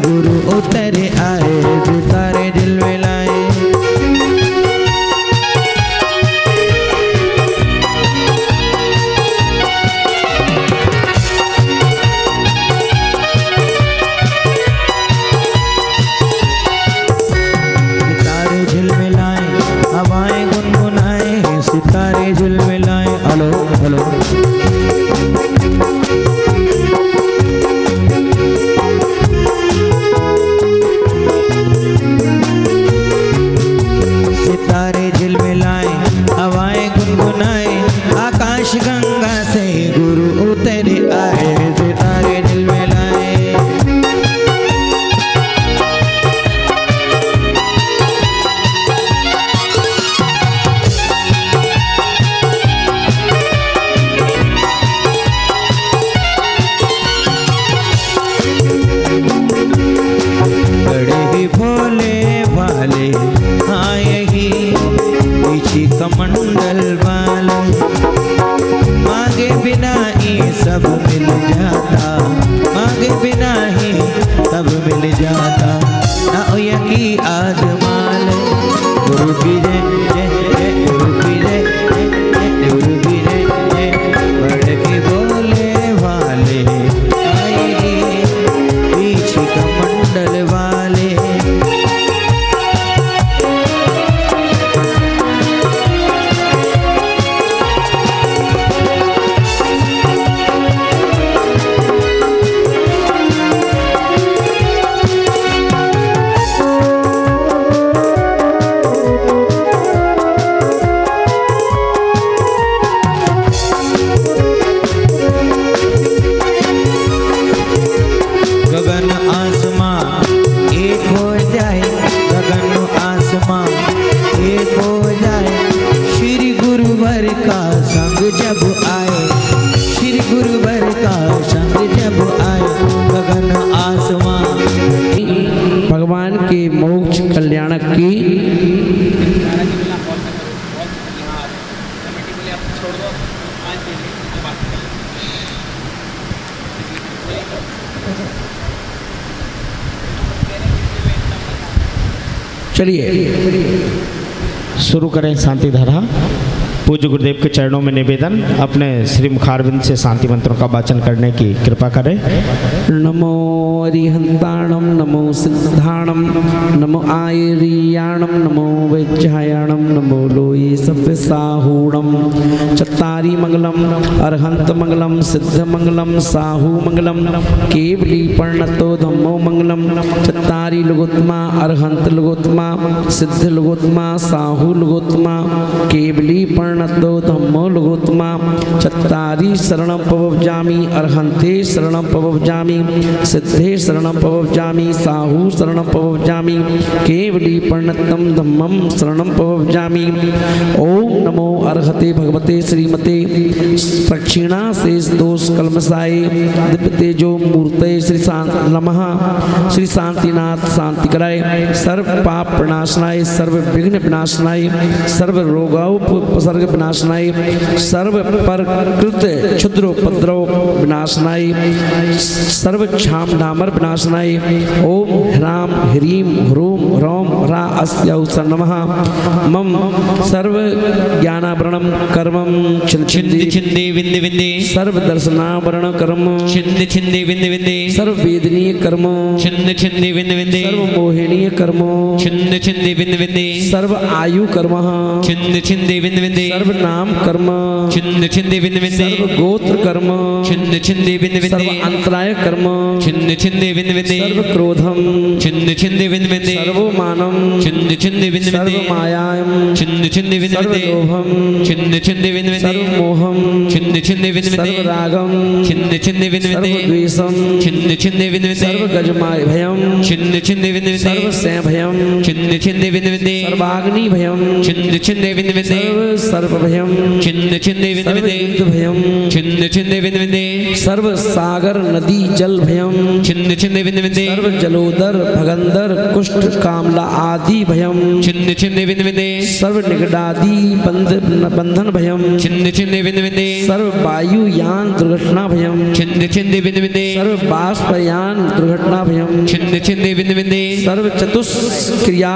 गुरु उतर आए, सितारे झिलमिलाए। सितारे झिलमिलाए, हवाएं गुनगुनाए, सितारे झिलमिलाए। Hello hello. सितारे झिलमिलाए, हवाएं गुनगुनाए, आकाश गंगा से गुरु उतर आए, सितारे झिलमिलाए। बड़े ही भोले वाले आए ही पीछे कमंडल वाले, मांगे बिना ही सब मिल जाता, मांगे बिना ही सब मिल जाता। ना यकी आजमाल, गुरु की जय जय जय, गुरु की जय जय, गुरु की जय जय। बड़े ही भोले वाले आए ही पीछे कमंडल वाले, गगन आसमां एक हो जाए, गगन आसमां एक हो जाए। श्री गुरुवर का संग जब आए, श्री गुरुवर का संग जब आए, गगन आसमां। भगवान के मोक्ष कल्याण की चलिए शुरू करें शांति धारा। पूज्य गुरुदेव के चरणों में निवेदन, अपने श्री मुखारविंद से शांति मंत्रों का वाचन करने की कृपा करें। नमो अरिहंताणम, नमो सिद्धाणम, नमो आयरियाणम, नमो वैज्ञायाणम, नमो लोये सव्यसाहूणम। चत्तारी मंगलम, अरहंत मंगलम, सिद्ध मंगलम, साहू मंगलम, केवली पर्णतो धम्मो मंगलम। चत्तारी लुगोत्मा, अरहंत लुगोत्मा, सिद्ध लुगोत्मा, साहू लुगोत्मा, केवली पर्णतो धम्मो लुगोत्मा। चत्तारी शरणं पवजामि, अरहंते शरणं पवजामि, सिद्धे शरणं पवजामि, साहू शरणं पवजामि, केवली पर्णतम धम्मं शरणं पवजामि। ओम नमो अर्हते भगवते श्रीमते प्रक्षिणा शेष दोष कलमसाय दिव्य तेजो मूर्ते श्री नमः। श्री शांतिनाथ शांति कराय, सर्व पाप प्रणाशनाय, सर्व विघ्न विनाशनाय, सर्व रोगोपसर्ग विनाशनाय, सर्व परकृत क्षुद्रोपद्रव विनाशनाय, सर्व क्षाम डामर विनाशनाय। ओम ह्राम ह्रीम ह्रूम ह्रौम ह्रा अस्यौ नमः। मम सर्व ज्ञानावरणम कर्मम छिंदि छिंदि विंदि विंदि, सर्व दर्शनावरण कर्म छिंदि छिंदि विंदि विंदि, सर्व वेदनीय कर्म छिंदि छिंदि विंदि विंदि, सर्व मोहिनीय कर्म छिंदि छिंदि विंदि विंदि, सर्व आयु कर्म छिंदि छिंदि विंदि विंदि, सर्व नाम कर्म छिंदि छिंदि विंदि विंदि, सर्व गोत्र कर्म छिंदि छिंदि विंदि विंदि, सर्व अंतराय कर्म छिंदि छिंदि विंदि विंदि, सर्व क्रोधम छिंदि छिंदि विंदि विंदि, सर्व मानम छिंदि छिंदि विंदि विंदि, सर्व मायाम छिंदि छिंदि विंदि विंदि, सर्व लोभम छिंदि छिंदि विंदि विंदि, सर्व मोहम छिंदि छिंदि विंदि विंदि, सर्व रागम छिंदि छिंदि विंदि विंदि, सर्व द्वेषम छिंदि छिंदि विंदि विंदि, सर्व गजमाय भयम छिंदि छिंदि विंदि विंदि, सर्व सै भयम छिंदि छिंदि विंदि विंदि, सर्वाग्नि भयम छिंदि छिंदि विंदि विंदि, सर्व सर्पभयं छिन्न छिन्ने विंद विंदे सर्वयुद्धभयं छिन्न छिन्ने विंद विंदे सर्व सागर नदी जल भयं छिन्न छिन्ने विंद विंदे सर्व जलोदर भगंदर कुष्ठ कामला आदि भयं छिन्न छिन्ने विंद विंदे सर्व निगडादि बंधन भयं छिन्न छिन्ने विंद विंदे सर्व वायुयान दुर्घटना भयं छिन्न छिन्ने विंद विंदे सर्व बाष्पयान दुर्घटना भयं छिन्न छिन्ने विंद विंदे सर्व चतुष्क्रिया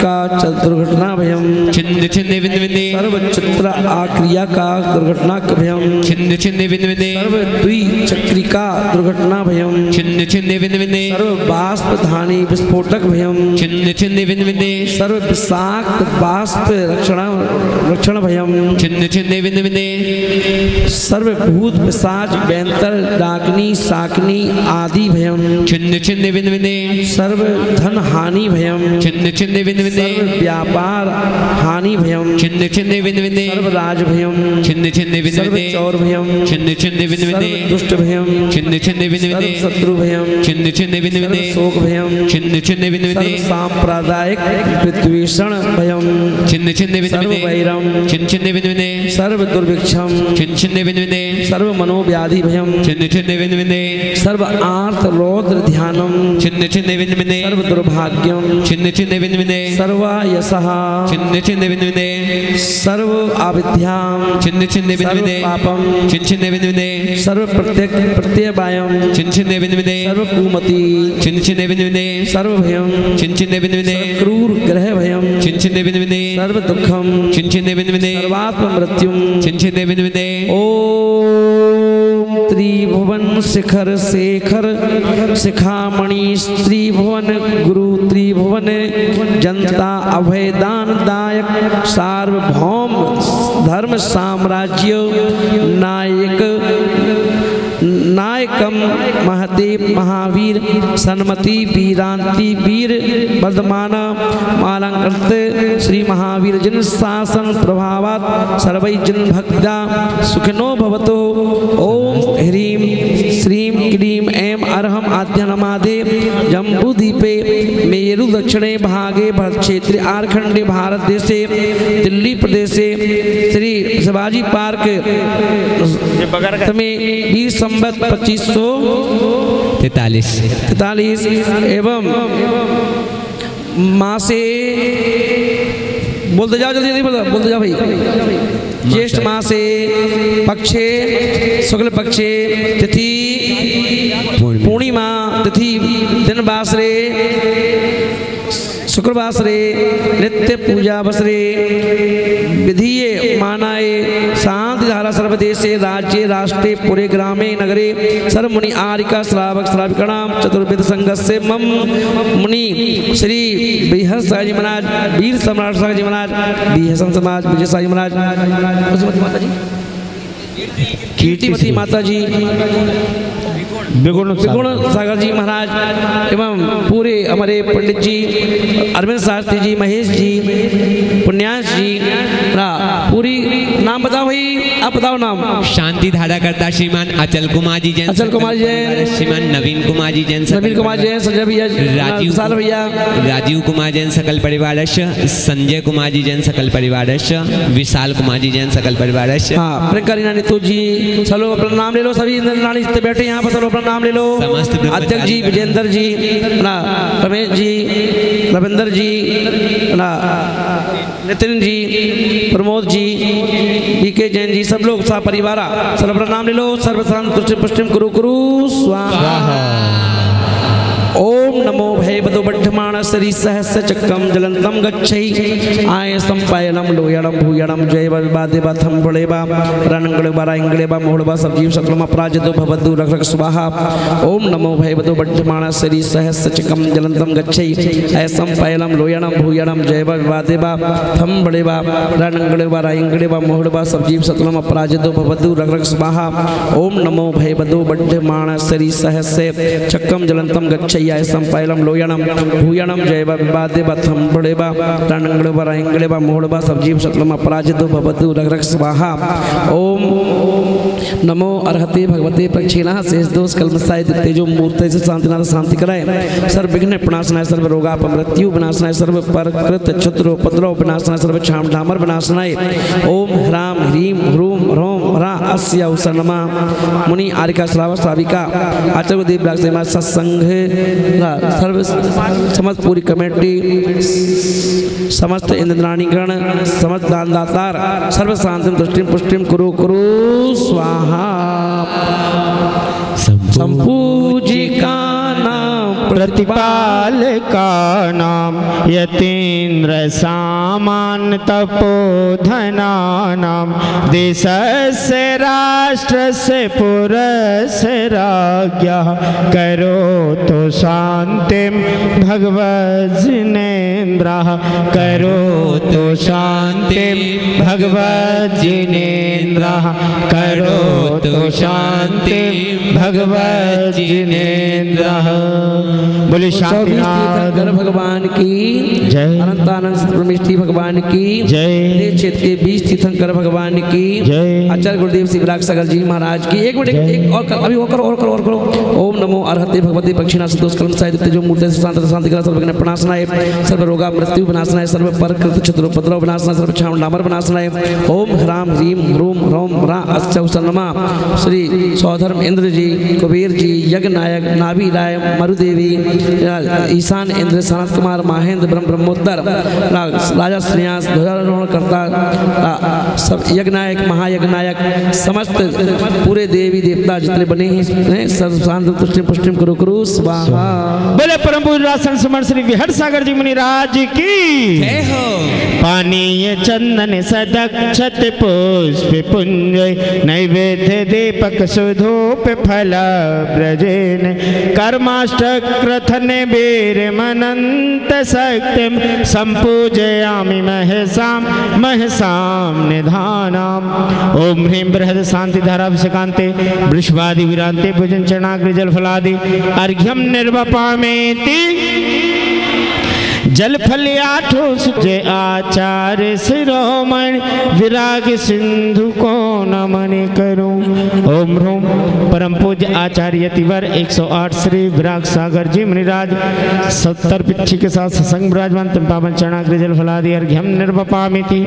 का दुर्घटना भयं छिन्न छिन्ने विंद विंदे सर्व चित्र आक्रिया का दुर्घटना भयं छिन्न छिन्ने विंद विंदे सर्व द्विचक्रिका दुर्घटना भयं छिन्न छिन्ने विंद विंदे सर्व बाष्पधानी विस्फोटक भयं छिन्न छिन्ने विंद विंदे सर्व विषाक्त बाष्प रक्षण भयं छिन्न छिन्ने विंद विंदे सर्व भूत पिशाच बैंतर डाकनी साकनी आदि भयं छिन्न छिन्ने विंद विंदे सर्व धन हानि भयं छिन्न छिन्ने विंद विंदे सर्व व्यापार हानि भयं छिन्न छिन्ने विंद विंदे सर्व राज भयं छिन्न छिन्ने विंद सर्व विंदे चौर भयं छिन्न छिन्ने विंद विंदे सर्व दुष्ट भयं छिन्न छिन्ने विंद सर्व विंदे शत्रु भयं छिन्न छिन्ने विंद सर्व विंदे शोक भयं छिन्न छिन्ने विंद सर्व विंदे सांप्रदायिक विद्वेषण भयं छिन्न छिन्ने विंद सर्व विंदे वैरम छिन्न छिन्ने विंद विंदे सर्व दुर्भिक्षम छिन्न छिन्ने विंद विंदे सर्व मनोव्याधि भयं छिन्न छिन्ने विंद विंदे सर्व आर्त रौद्र ध्यानम छिन्न छिन्ने विंद विंदे सर्व दुर्भाग्यम छिन्न छिन्ने विंद विंदे सर्वायसः छिन्न छिन्ने विंद विंदे सर्व अविद्याम छिन्न छिन्ने विंद सर्व विंदे पापम छिन्न छिन्ने विंद विंदे सर्व प्रत्यवायम छिन्न छिन्ने विंद विंदे सर्व कुमति छिन्न छिन्ने विंद विंदे सर्व भयम छिन्न छिन्ने विंद विंदे क्रूर ग्रह भयम छिन्न छिन्ने विंद विंदे सर्व दुखम छिन्न छिन्ने विंद विंदे सर्वात्म मृत्युम छिन्न छिन्ने विंद विंदे ओम त्रिभुवन शिखर शेखर शिखामणि त्रिभुवन गुरु त्रिभुवन जनता अभयदान दायक सार्वभौम धर्म साम्राज्य नायकम महादेव महावीर सन्मति वीरांति वीर वर्धमान मालंकृत श्री महावीर जन शासन प्रभावात सर्वै जन भक्ता सुखिनो भवतो ओम ह्रीं श्रीं क्लीं ऐं अर्हं आद्यनमादे जम्बूद्वीपे मेरु दक्षिणे भागे क्षेत्रे आरखंडे भारत देशे दिल्ली प्रदेशे श्री शिवाजी पार्क में 20 संवत 2543 एवं मासे बोलते जाओ जल्दी जल्दी बोलते जाओ भाई ज्येष्ठ मासे पक्षे शुक्ल पक्षे तिथि पूर्णिमा तिथि दिन बासरे शुक्रवासरे नित्य पूजा बसरे विधीये मानाए शांति धारा सर्वदेशे राज्ये राष्ट्रे पुरे ग्रामे नगरे सर्वमुनि आरिका श्रावक श्राविकाणां चतुर्वेद संघस्य मम मुनि श्री बृहस्पति साई जी महाराज वीर सम्राट साई जी महाराज बिहसन समाज विजय साई महाराज माता जी कीर्तिमती माता जी विगुण सागर जी महाराज एवं पूरे हमारे पंडित जी अरविंद शास्त्री जी महेश जी पुण्यास जी पूरी नाम बताओ भाई आप बताओ नाम शांति धारा करता श्रीमान अचल कुमार जी जैन श्रीमान नवीन कुमार जी जैन संजय भैया विशाल भैया राजीव कुमार जैन सकल परिवार संजय कुमार जी जैन सकल परिवार विशाल कुमार जी जैन सकल परिवार हाँ प्रियंका रीना नीतू जी चलो अपना नाम ले लो सभी रानी जितने बैठे यहाँ पर चलो अपना नाम ले लो अध्यक्ष जी विजेंद्र जी ना रमेश जी रविंदर जी ना नितिन जी प्रमोद जी बीके जैन जी सब लोग सा परिवार सब अपना नाम ले लो सर्वशांति पुष्टिम कुरु कुरु स्वाहा ओम नमो भयवतो बड्ढमाण श्री सहस्य चक्रम जलंतम गच्छै आय संपायनम लोयणम भूयणम जयव वादेवथम बड़ेवा रणंगड़ेवा रायंगड़ेवा मोहड़वा सजीव सकलम अपराजितो भवतु रक्षक स्वाहा ओम नमो भयवतो बड्ढमाण श्री सहस्य चक्रम जलंतम गच्छै आय संपायनम लोयणम भूयणम जयव वादेवथम बड़ेवा रणंगड़ेवा रायंगड़ेवा मोहड़वा सजीव सकलम अपराजितो भवतु रक्षक स्वाहा ओम नमो भयवतो बड्ढमाण श्री सहस्य चक्रम जलंतम गच्छै आय संपैलम लोयणम भूयणम जयवा विवादे बथम बड़ेबा रणंगड़ेबा रायंगड़ेबा मोहड़बा सब्जीव शतलम अपराजितो भवतु रगरग स्वाहा। ओम नमो अर्हते भगवते प्रक्षिणः शेष दोष कल्मसाय तेजो मूर्ते से शांतिनाथ शांति कराए सर्व विघ्न प्रणाशनाय सर्व रोगापमृत्यु विनाशनाय सर्व परकृत क्षत्रो उपद्रव विनाशनाय सर्व छाम ढामर विनाशनाय। ओम ह्राम ह्रीम ह्रूम ह्रोम ह्रा अस्य उषा नमः। मुनि आरिका श्रावक श्राविका आचार्य देव राग से सत्संग सर्व समस्त पूरी कमेटी समस्त इंद्राणीगण समस्त दानदातार सर्व शांतिम दृष्टिम पुष्टिम कुरु कुरु स्वाहा। संपूजिका नाम प्रतिपालका नाम यतीन्द्र सामान तपोधना नाम देशस्य राष्ट्रस्य पुरस्य राज्ञः करोतु शान्तिं भगवज्जिनेन्द्रः करोतु शान्तिं भगवज्जिनेन्द्रः करोतु शान्तिं भगवज्जिनेन्द्रः। बोले शांतिनाथ भगवान की जय। अनंतानंद परमेष्ठी भगवान की जय। क्षेत्र के बीच तीर्थंकर भगवान की जय। आचार्य गुरुदेव शिवराग सागर जी महाराज की। एक मिनट एक और अभी और करो। ओम नमो अर्हते भगवते प्रक्षिणा संतोष कलम साहित्य जो मूर्ति शांत शांति करा सर्व विघ्न प्रणाशनाय सर्व रोगा मृत्यु विनाशनाय सर्व परकृत क्षत्र उपद्रव विनाशनाय सर्व छाम डामर विनाशनाय। ओम ह्राम ह्रीम ह्रूम ह्रोम ह्रा अस्य उषा नमः। श्री सौधर्म इंद्र जी कुबेर जी यज्ञ नायक नाभि राय मरुदेवी ईशान इंद्र सनत कुमार महेंद्र ब्रह्मोत्तर राजा श्रेयास ध्वजारोहण करता सब यज्ञनायक महायज्ञनायक समस्त पूरे देवी देवता जितने बने हैं सर्व शांत पुष्टिम पुष्टिम कुरु कुरु स्वाहा। बोले परम पूज्य राजसंत समर्थ श्री विहट सागर जी मुनि राज की जय हो। पानीय चंदन सदक्षत पुष्प पुंज नैवेद्य दीपक सुधूप फल ब्रजेन कर्माष्टक क्रथने वीर मनंत शक्तिम संपूजयामि महसाम निधानाम। ओम ह्रीं बृहद शांति धाराभिषेकांते वृषभादि विरांते भुजन चरणाग्र जल फलादि अर्घ्यम निर्वपामेति जल फल्याठो सुजय आचार्य शिरोमणि विराग सिंधु को नमन करूं। ओम ह्रूम परम पूज्य आचार्य यतिवर 108 श्री विराग सागर जी मुनिराज 70 पिच्छी के साथ सत्संग विराजमान तम पावन चरणाग्र जल फलादि अर्घ्यम निर्वपामिति।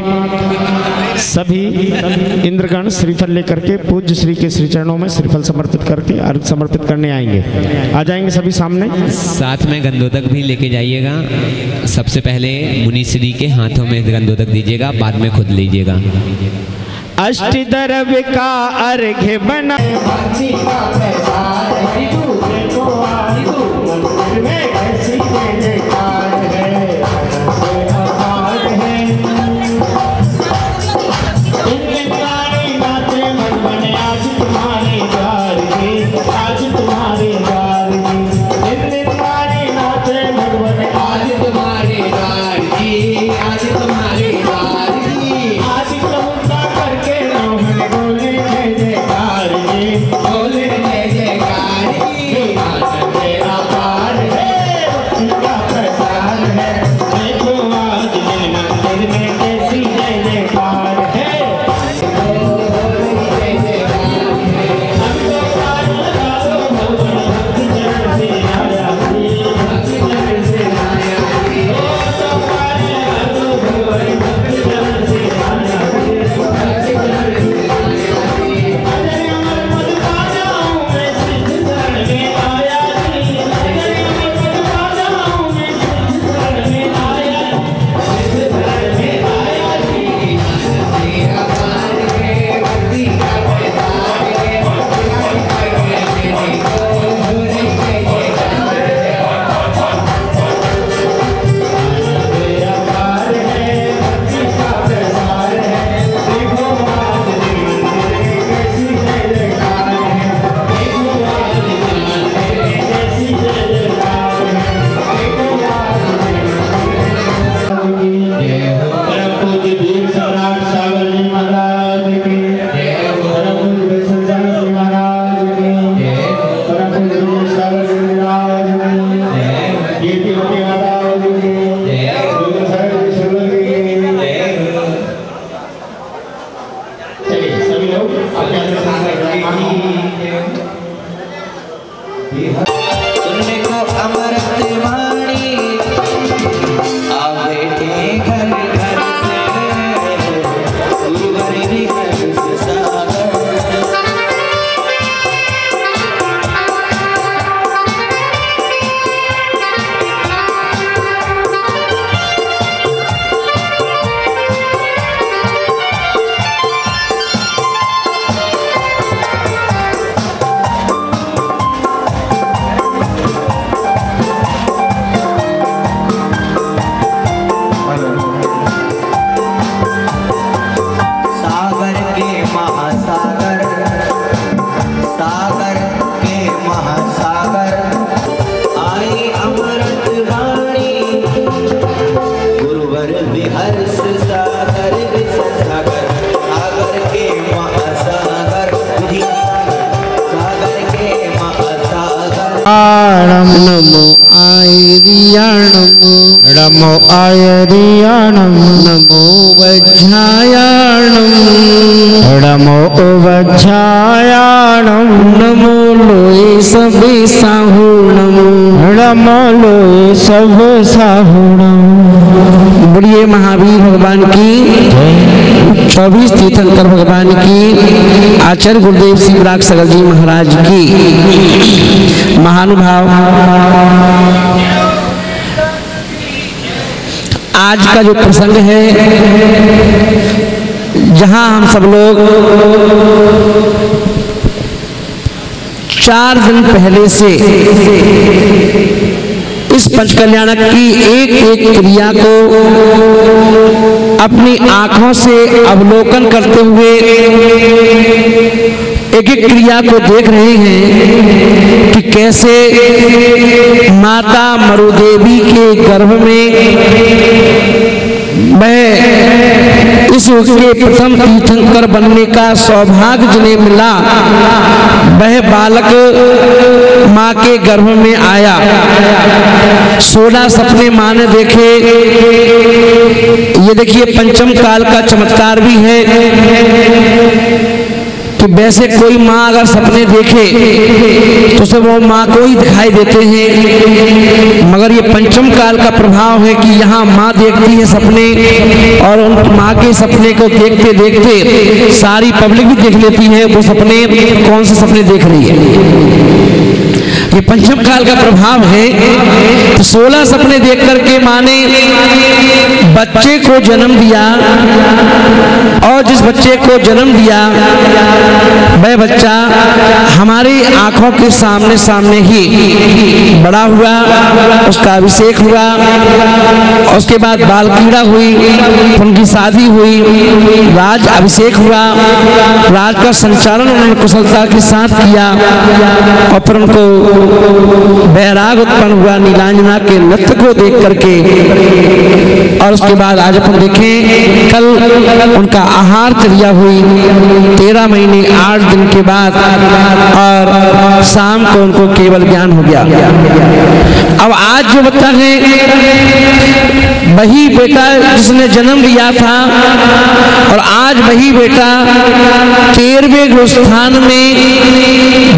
सभी इंद्रगण श्रीफल लेकर के पूज्य श्री के श्री चरणों में श्रीफल समर्पित करके अर्घ समर्पित करने आएंगे। आ जाएंगे सभी सामने। साथ में गंधोदक भी लेके जाइएगा। सबसे पहले मुनि श्री के हाथों में गंधोदक दीजिएगा, बाद में खुद लीजिएगा। अष्ट द्रव्य का अर्घ्य बना नमो आयरियाणम नमो आयरियाणम नमो वज्रायाणम नमो वज्रायाणम नमो लोए सबे साहुणम नमो लोए सब साहुणम। बोलिए महावीर भगवान की 24 तीर्थंकर भगवान की, आचार्य गुरुदेव श्री विराग सगर जी महाराज की। महानुभाव, आज का जो प्रसंग है, जहां हम सब लोग 4 दिन पहले से इस पंचकल्याणक की एक एक क्रिया को अपनी आंखों से अवलोकन करते हुए एक एक क्रिया को देख रहे हैं कि कैसे माता मरुदेवी के गर्भ में वह इस युग के प्रथम तीर्थंकर बनने का सौभाग्य जिन्हें मिला, वह बालक माँ के गर्भ में आया। 16 सपने माँ ने देखे। ये देखिए पंचम काल का चमत्कार भी है कि वैसे कोई माँ अगर सपने देखे तो सब वो माँ को ही दिखाई देते हैं, मगर ये पंचम काल का प्रभाव है कि यहाँ माँ देखती है सपने, और उन माँ के सपने को देखते देखते सारी पब्लिक भी देख लेती है वो सपने कौन से सपने देख रही है। ये पंचम काल का प्रभाव है। तो 16 सपने देख करके माँ ने बच्चे को जन्म दिया, और जिस बच्चे को जन्म दिया वह बच्चा हमारी आंखों के सामने सामने ही बड़ा हुआ, उसका अभिषेक हुआ, और उसके बाद बाल क्रीड़ा हुई, उनकी शादी हुई, राज अभिषेक हुआ, राज का संचालन उन्होंने कुशलता के साथ किया, और फिर उनको बैराग उत्पन्न हुआ नीलांजना के नृत्य को देख करके। और उसके बाद आज अपन देखें कल उनका आहार चर्या हुई 13 महीने 8 दिन के बाद, और शाम को उनको केवल ज्ञान हो गया। अब आज जो बच्चा है वही बेटा जिसने जन्म लिया था, और आज वही बेटा 13वें गुरुस्थान में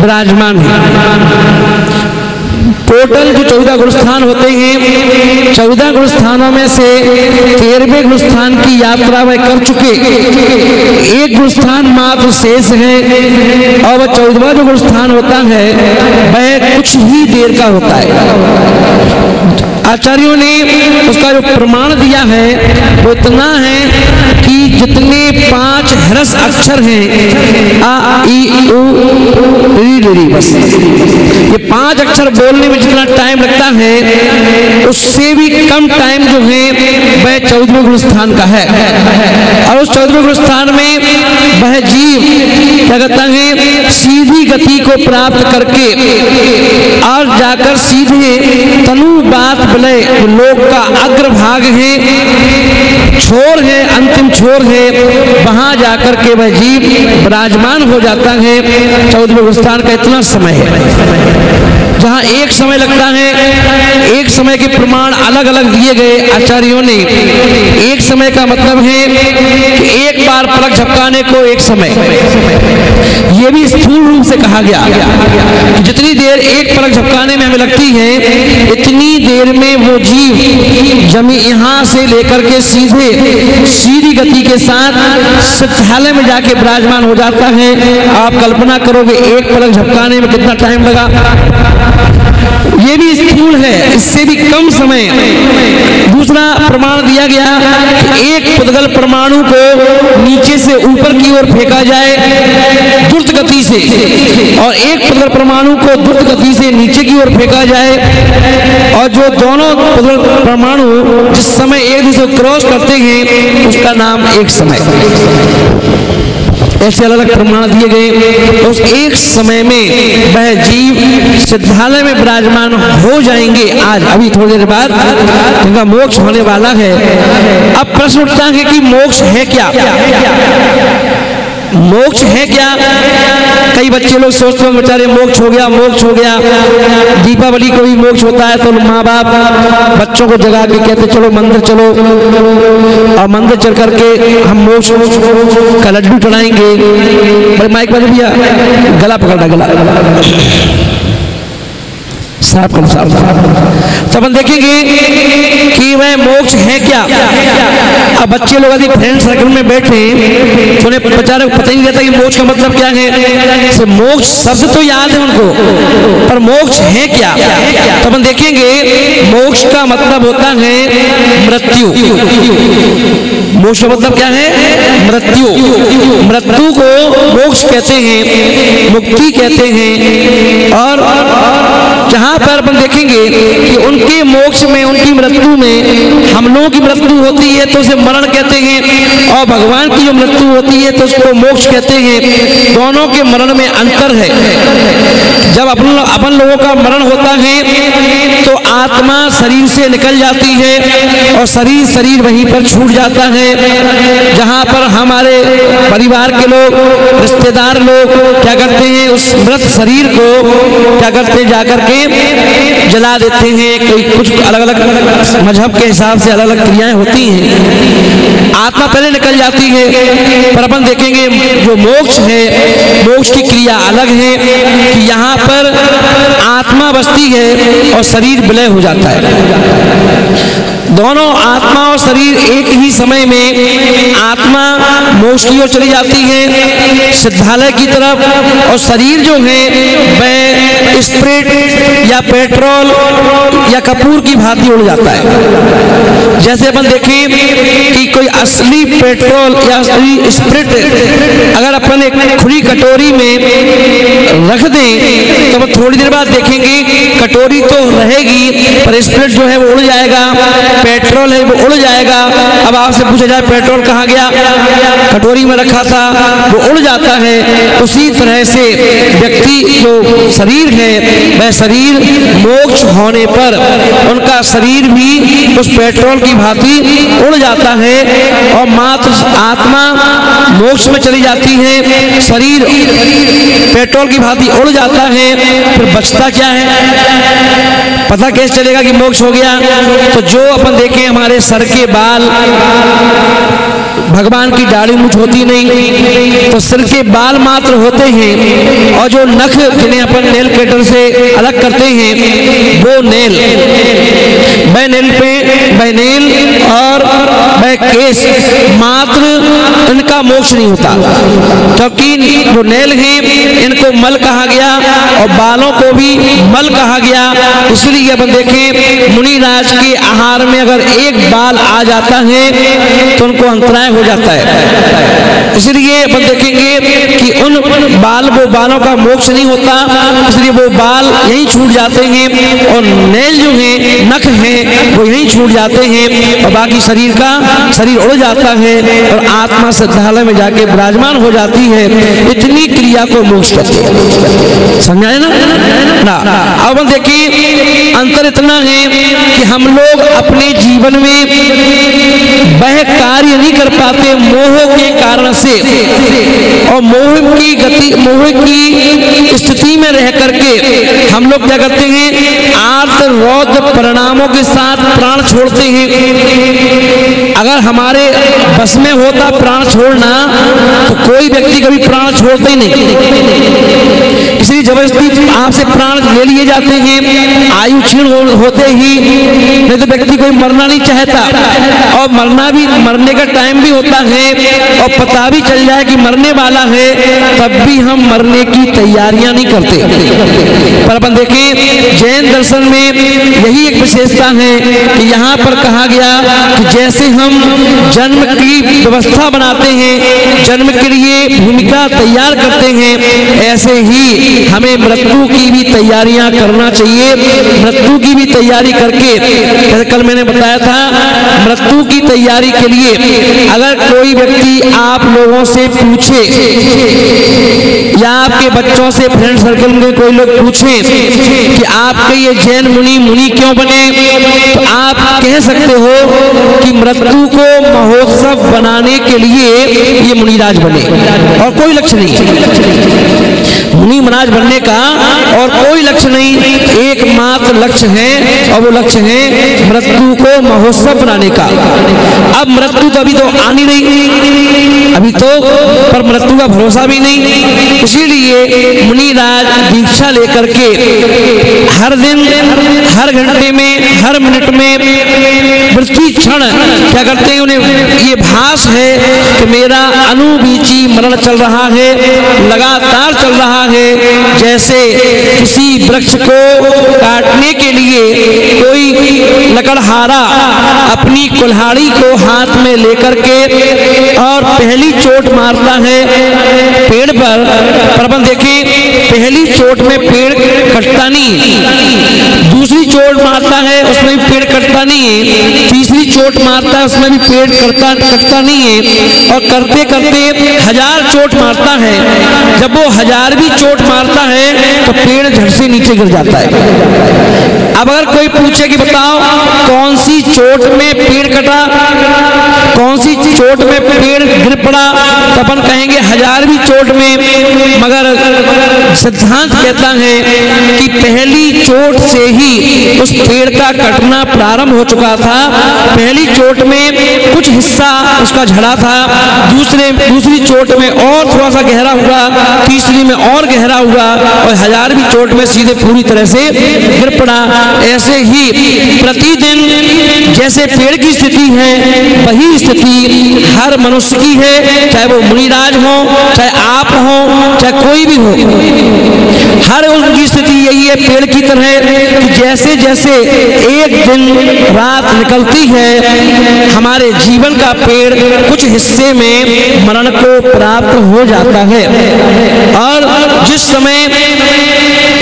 विराजमान है। टोटल जो 14 गुरुस्थान होते हैं, 14 गुरुस्थानों में से 13वें गुरुस्थान की यात्रा वह कर चुके, एक गुरुस्थान मात्र शेष है, और वह 14वां जो गुरुस्थान होता है वह कुछ ही देर का होता है। आचार्यों ने उसका जो प्रमाण दिया है वो इतना है कि जितने 5 ह्रस्व अक्षर हैं, आ ई उ री री, बस ये 5 अक्षर बोलने में जितना टाइम लगता है उससे भी कम टाइम जो है वह 14वें गुरुस्थान का है। और उस 14वें गुरुस्थान में वह जीव क्या कहता है, सीधी गति को प्राप्त करके और जाकर सीधे तनु बात विलय लोक का अग्रभाग है, छोर है, अंतिम छोर है, वहां जाकर के वह जीव विराजमान हो जाता है। 14वें गुरुस्थान का इतना समय है, जहां एक समय लगता है, एक समय के प्रमाण अलग अलग दिए गए आचार्यों ने। एक समय का मतलब है कि एक बार पलक झपकाने को एक समय, यह भी स्थूल रूप से कहा गया कि जितनी देर एक पलक झपकाने में हमें लगती है इतनी देर में वो जीव जमी यहां से लेकर के सीधी गति के साथ सिद्धालय में जाके विराजमान हो जाता है। आप कल्पना करोगे एक पलक झपकाने में कितना टाइम लगा। ये भी स्थूल है, इससे भी कम समय। दूसरा प्रमाण दिया गया कि एक पुद्गल परमाणु को नीचे से ऊपर की ओर फेंका जाए द्रुत गति से, और एक पुद्गल परमाणु को द्रुत गति से नीचे की ओर फेंका जाए, और जो दोनों पुद्गल परमाणु जिस समय एक दूसरे को क्रॉस करते हैं उसका नाम एक समय। ऐसे अलग अलग प्रमाण दिए गए। तो उस एक समय में वह जीव सिद्धालय में विराजमान हो जाएंगे। आज अभी थोड़ी देर बाद उनका मोक्ष होने वाला है। अब प्रश्न उठता है कि मोक्ष है क्या? मोक्ष है क्या? कई बच्चे लोग सोचते हैं बेचारे मोक्ष हो गया, मोक्ष हो गया। दीपावली को भी मोक्ष होता है तो माँ बाप बच्चों को जगा के कहते चलो मंदिर चलो, और मंदिर चल करके हम मोक्ष का लड्डू चढ़ाएंगे। बड़े माइक वाले भैया गला पकड़ना, गला साफ कर, साफ। तो अपन देखेंगे कि वह मोक्ष है क्या। अब बच्चे लोग यदि फ्रेंड सर्कल में बैठे तो उन्हें बेचारे को पता ही नहीं रहता कि मोक्ष का मतलब क्या है। से मोक्ष शब्द तो याद है उनको, पर मोक्ष है क्या। तो अपन देखेंगे मोक्ष का मतलब होता है मृत्यु। मोक्ष का मतलब क्या है? मृत्यु। मृत्यु को मोक्ष कहते हैं, मुक्ति कहते हैं। और जहां पर अपन देखेंगे कि उनके मोक्ष में, उनकी मृत्यु में हम लोगों की मृत्यु होती है तो उसे मरण कहते हैं, और भगवान की जो मृत्यु होती है तो उसको मोक्ष कहते हैं। दोनों के मरण में अंतर है। जब अपन लोगों का मरण होता है तो आत्मा शरीर से निकल जाती है और शरीर वहीं पर छूट जाता है। जहां पर हमारे परिवार के लोग, रिश्तेदार लोग क्या करते हैं, उस मृत शरीर को क्या करते हैं, जाकर के जला देते हैं। कोई कुछ अलग अलग मजहब के हिसाब से अलग अलग क्रियाएं होती हैं। आत्मा पहले निकल जाती है। पर अपन देखेंगे जो मोक्ष है, मोक्ष की क्रिया अलग है कि यहाँ पर आत्मा बसती है और शरीर विलय हो जाता है। दोनों आत्मा और शरीर एक ही समय में, आत्मा मोक्ष की ओर चली जाती है सिद्धालय की तरफ, और शरीर जो है वह स्प्रिट या पेट्रोल या कपूर की भांति उड़ जाता है। जैसे अपन देखें कि कोई असली पेट्रोल या असली स्प्रिट अगर अपन एक खुली कटोरी में रख दें तो थोड़ी देर बाद देखेंगे कटोरी तो रहेगी पर स्प्रिट जो है वो उड़ जाएगा, पेट्रोल है वो उड़ जाएगा। अब आपसे पूछा जाए पेट्रोल कहाँ गया, कटोरी में रखा था, वो उड़ जाता है। उसी तरह से व्यक्ति जो शरीर है वह शरीर मोक्ष होने पर उनका शरीर भी उस पेट्रोल की भांति उड़ जाता है और मात्र आत्मा मोक्ष में चली जाती है, शरीर पेट्रोल की भांति उड़ जाता है। फिर बचता क्या है, पता कैसे चलेगा कि मोक्ष हो गया। तो जो अपन देखें हमारे सर के बाल, भगवान की दाढ़ी मूंछ होती नहीं तो सिर के बाल मात्र होते हैं, और जो नख जिन्हें अपन नेल कटर से अलग करते हैं वो नेल, वह नेल पे वह नेल और वह केस मात्र इनका मोक्ष नहीं होता, क्योंकि जो नेल हैं इनको मल कहा गया और बालों को भी मल कहा गया। इसलिए अपन देखें मुनिराज के आहार में अगर एक बाल आ जाता है तो उनको अंतराय हो जाता है। इसलिए अपन देखेंगे कि उन बालों का मोक्ष नहीं होता, इसलिए वो बाल यहीं छूट जाते हैं और नेल जो है, नख है वो यहीं छूट जाते हैं और बाकी शरीर उड़ जाता है और आत्मा सिद्धालय में जाके विराजमान हो जाती है। इतनी क्रिया को मोक्ष कहते हैं। समझाए ना? अब देखिए अंतर इतना है कि हम लोग अपने जीवन में वह कार्य नहीं कर पाते मोह के कारण से, और मोह की स्थिति में रह करके हम लोग क्या करते हैं, आर्त रौद्र परिणामों के साथ प्राण छोड़ते हैं। अगर हमारे बस में होता प्राण छोड़ना तो कोई व्यक्ति कभी प्राण छोड़ते ही नहीं। इसलिए जबरदस्ती आपसे प्राण ले लिए जाते हैं, आयु क्षीण होते ही, नहीं तो व्यक्ति कोई मरना नहीं चाहता, और मरने का टाइम भी होता है और पता भी चल जाए कि मरने वाला है तब भी हम मरने की तैयारियां नहीं करते। पर अपन देखें जैन दर्शन में यही एक विशेषता है कि यहाँ पर कहा गया कि जैसे हम जन्म की व्यवस्था बनाते हैं, जन्म के लिए भूमिका तैयार करते हैं, ऐसे ही हमें मृत्यु की भी तैयारियां करना चाहिए। मृत्यु की भी तैयारी करके, जैसे कल मैंने बताया था, मृत्यु की तैयारी के लिए अगर कोई व्यक्ति आप लोगों से पूछे या आपके बच्चों से फ्रेंड सर्कल में कोई लोग पूछे कि आपके ये जैन मुनि क्यों बने, तो आप कह सकते हो कि मृत्यु को महोत्सव बनाने के लिए ये मुनिराज बने और कोई लक्ष्य नहीं। मुनि महाराज बनने का और कोई लक्ष्य नहीं, एकमात्र लक्ष्य है और वो लक्ष्य है मृत्यु को महोत्सव बनाने का। अब मृत्यु तो अभी तो आनी नहीं, अभी तो पर मृत्यु का भरोसा भी नहीं, इसीलिए मुनिराज दीक्षा लेकर के हर दिन, हर घंटे में, हर मिनट में, प्रति क्षण क्या करते हैं, उन्हें ये भास है कि मेरा अनुबीची मरण चल रहा है, लगातार चल रहा है। जैसे किसी वृक्ष को काटने के लिए कोई लकड़हारा अपनी कुल्हाड़ी को हाथ में लेकर के और पहली चोट मारता है पेड़ पर अपन देखें, पहली चोट में पेड़ कटता नहीं, दूसरी चोट मारता है उसमें भी पेड़ कटता नहीं है, तीसरी चोट मारता है उसमें भी पेड़ कटता नहीं है, और करते करते 1000 चोट मारता है। जब वो 1000वीं चोट मारता है तो पेड़ झट से नीचे गिर जाता है। अब अगर कोई पूछे कि बताओ कौन सी चोट में पेड़ कटा, कौन सी चोट में पेड़ गिर पड़ा, तो अपन कहेंगे 1000वीं चोट में। मगर सिद्धांत कहता है कि पहली चोट से ही उस पेड़ का कटना प्रारंभ हो चुका था। पहली चोट में कुछ हिस्सा उसका झड़ा था, दूसरी चोट में और थोड़ा सा गहरा हुआ, तीसरी में और गहरा हुआ, और 1000वीं चोट में सीधे पूरी तरह से गिर पड़ा। ऐसे ही प्रतिदिन जैसे पेड़ की स्थिति है वही स्थिति हर मनुष्य की है, चाहे वो मुनिराज हो, चाहे आप हो, चाहे कोई भी हो, हर उनकी स्थिति यही है पेड़ की तरह कि जैसे जैसे एक दिन रात निकलती है हमारे जीवन का पेड़ कुछ हिस्से में मरण को प्राप्त हो जाता है, और जिस समय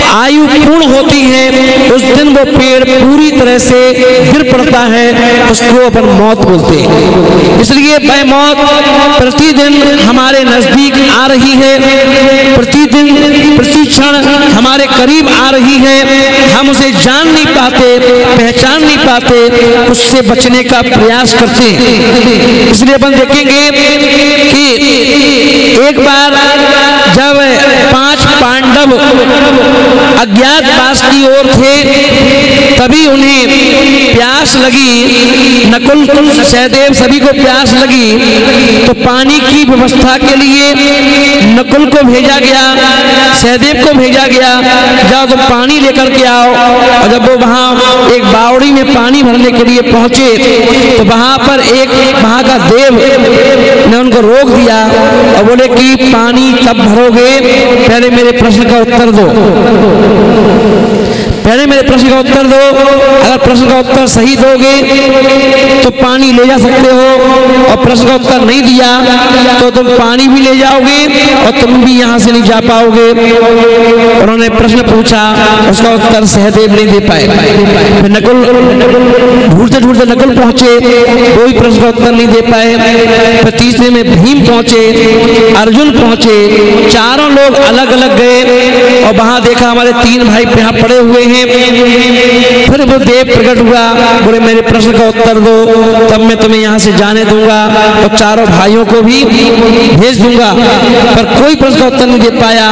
आयु पूर्ण होती है उस दिन वो पेड़ पूरी तरह से गिर पड़ता है, उसको अपन मौत बोलते हैं। इसलिए वह मौत प्रतिदिन हमारे नजदीक आ रही है, प्रतिदिन प्रति क्षण हमारे करीब आ रही है, हम उसे जान नहीं पाते, पहचान नहीं पाते, उससे बचने का प्रयास करते हैं। इसलिए अपन देखेंगे कि एक बार जब 5 पांडव अज्ञातवास की ओर थे तभी उन्हें प्यास लगी, नकुल सहदेव सभी को प्यास लगी, तो पानी की व्यवस्था के लिए नकुल को भेजा गया, सहदेव को भेजा गया, जाओ तुम पानी लेकर के आओ। और जब वो वहां एक बावड़ी में पानी भरने के लिए पहुंचे तो वहां पर एक वहां का देव ने उनको रोक दिया और बोले कि पानी कब भरोगे, पहले मेरे प्रश्न का उत्तर दो, पहले मेरे प्रश्न का उत्तर दो। अगर प्रश्न का उत्तर सही दोगे तो पानी ले जा सकते हो, और प्रश्न का उत्तर नहीं दिया तो तुम पानी भी ले जाओगे और तुम भी यहाँ से नहीं जा पाओगे। उन्होंने प्रश्न पूछा, उसका उत्तर सहदेव नहीं दे पाए। फिर नकुल ढूंढते ढूंढते नकुल पहुंचे, कोई प्रश्न का उत्तर नहीं दे पाए। फिर तीसरे में भीम पहुंचे, अर्जुन पहुंचे, चारों लोग अलग अलग गए और वहां देखा हमारे 3 भाई यहाँ पड़े हुए हैं। फिर वो देव प्रकट हुआ, बोले मेरे प्रश्न का उत्तर दो, तब मैं तुम्हें यहाँ से जाने दूंगा और चारों भाइयों को भी भेज दूंगा। पर कोई प्रश्न का उत्तर नहीं दे पाया।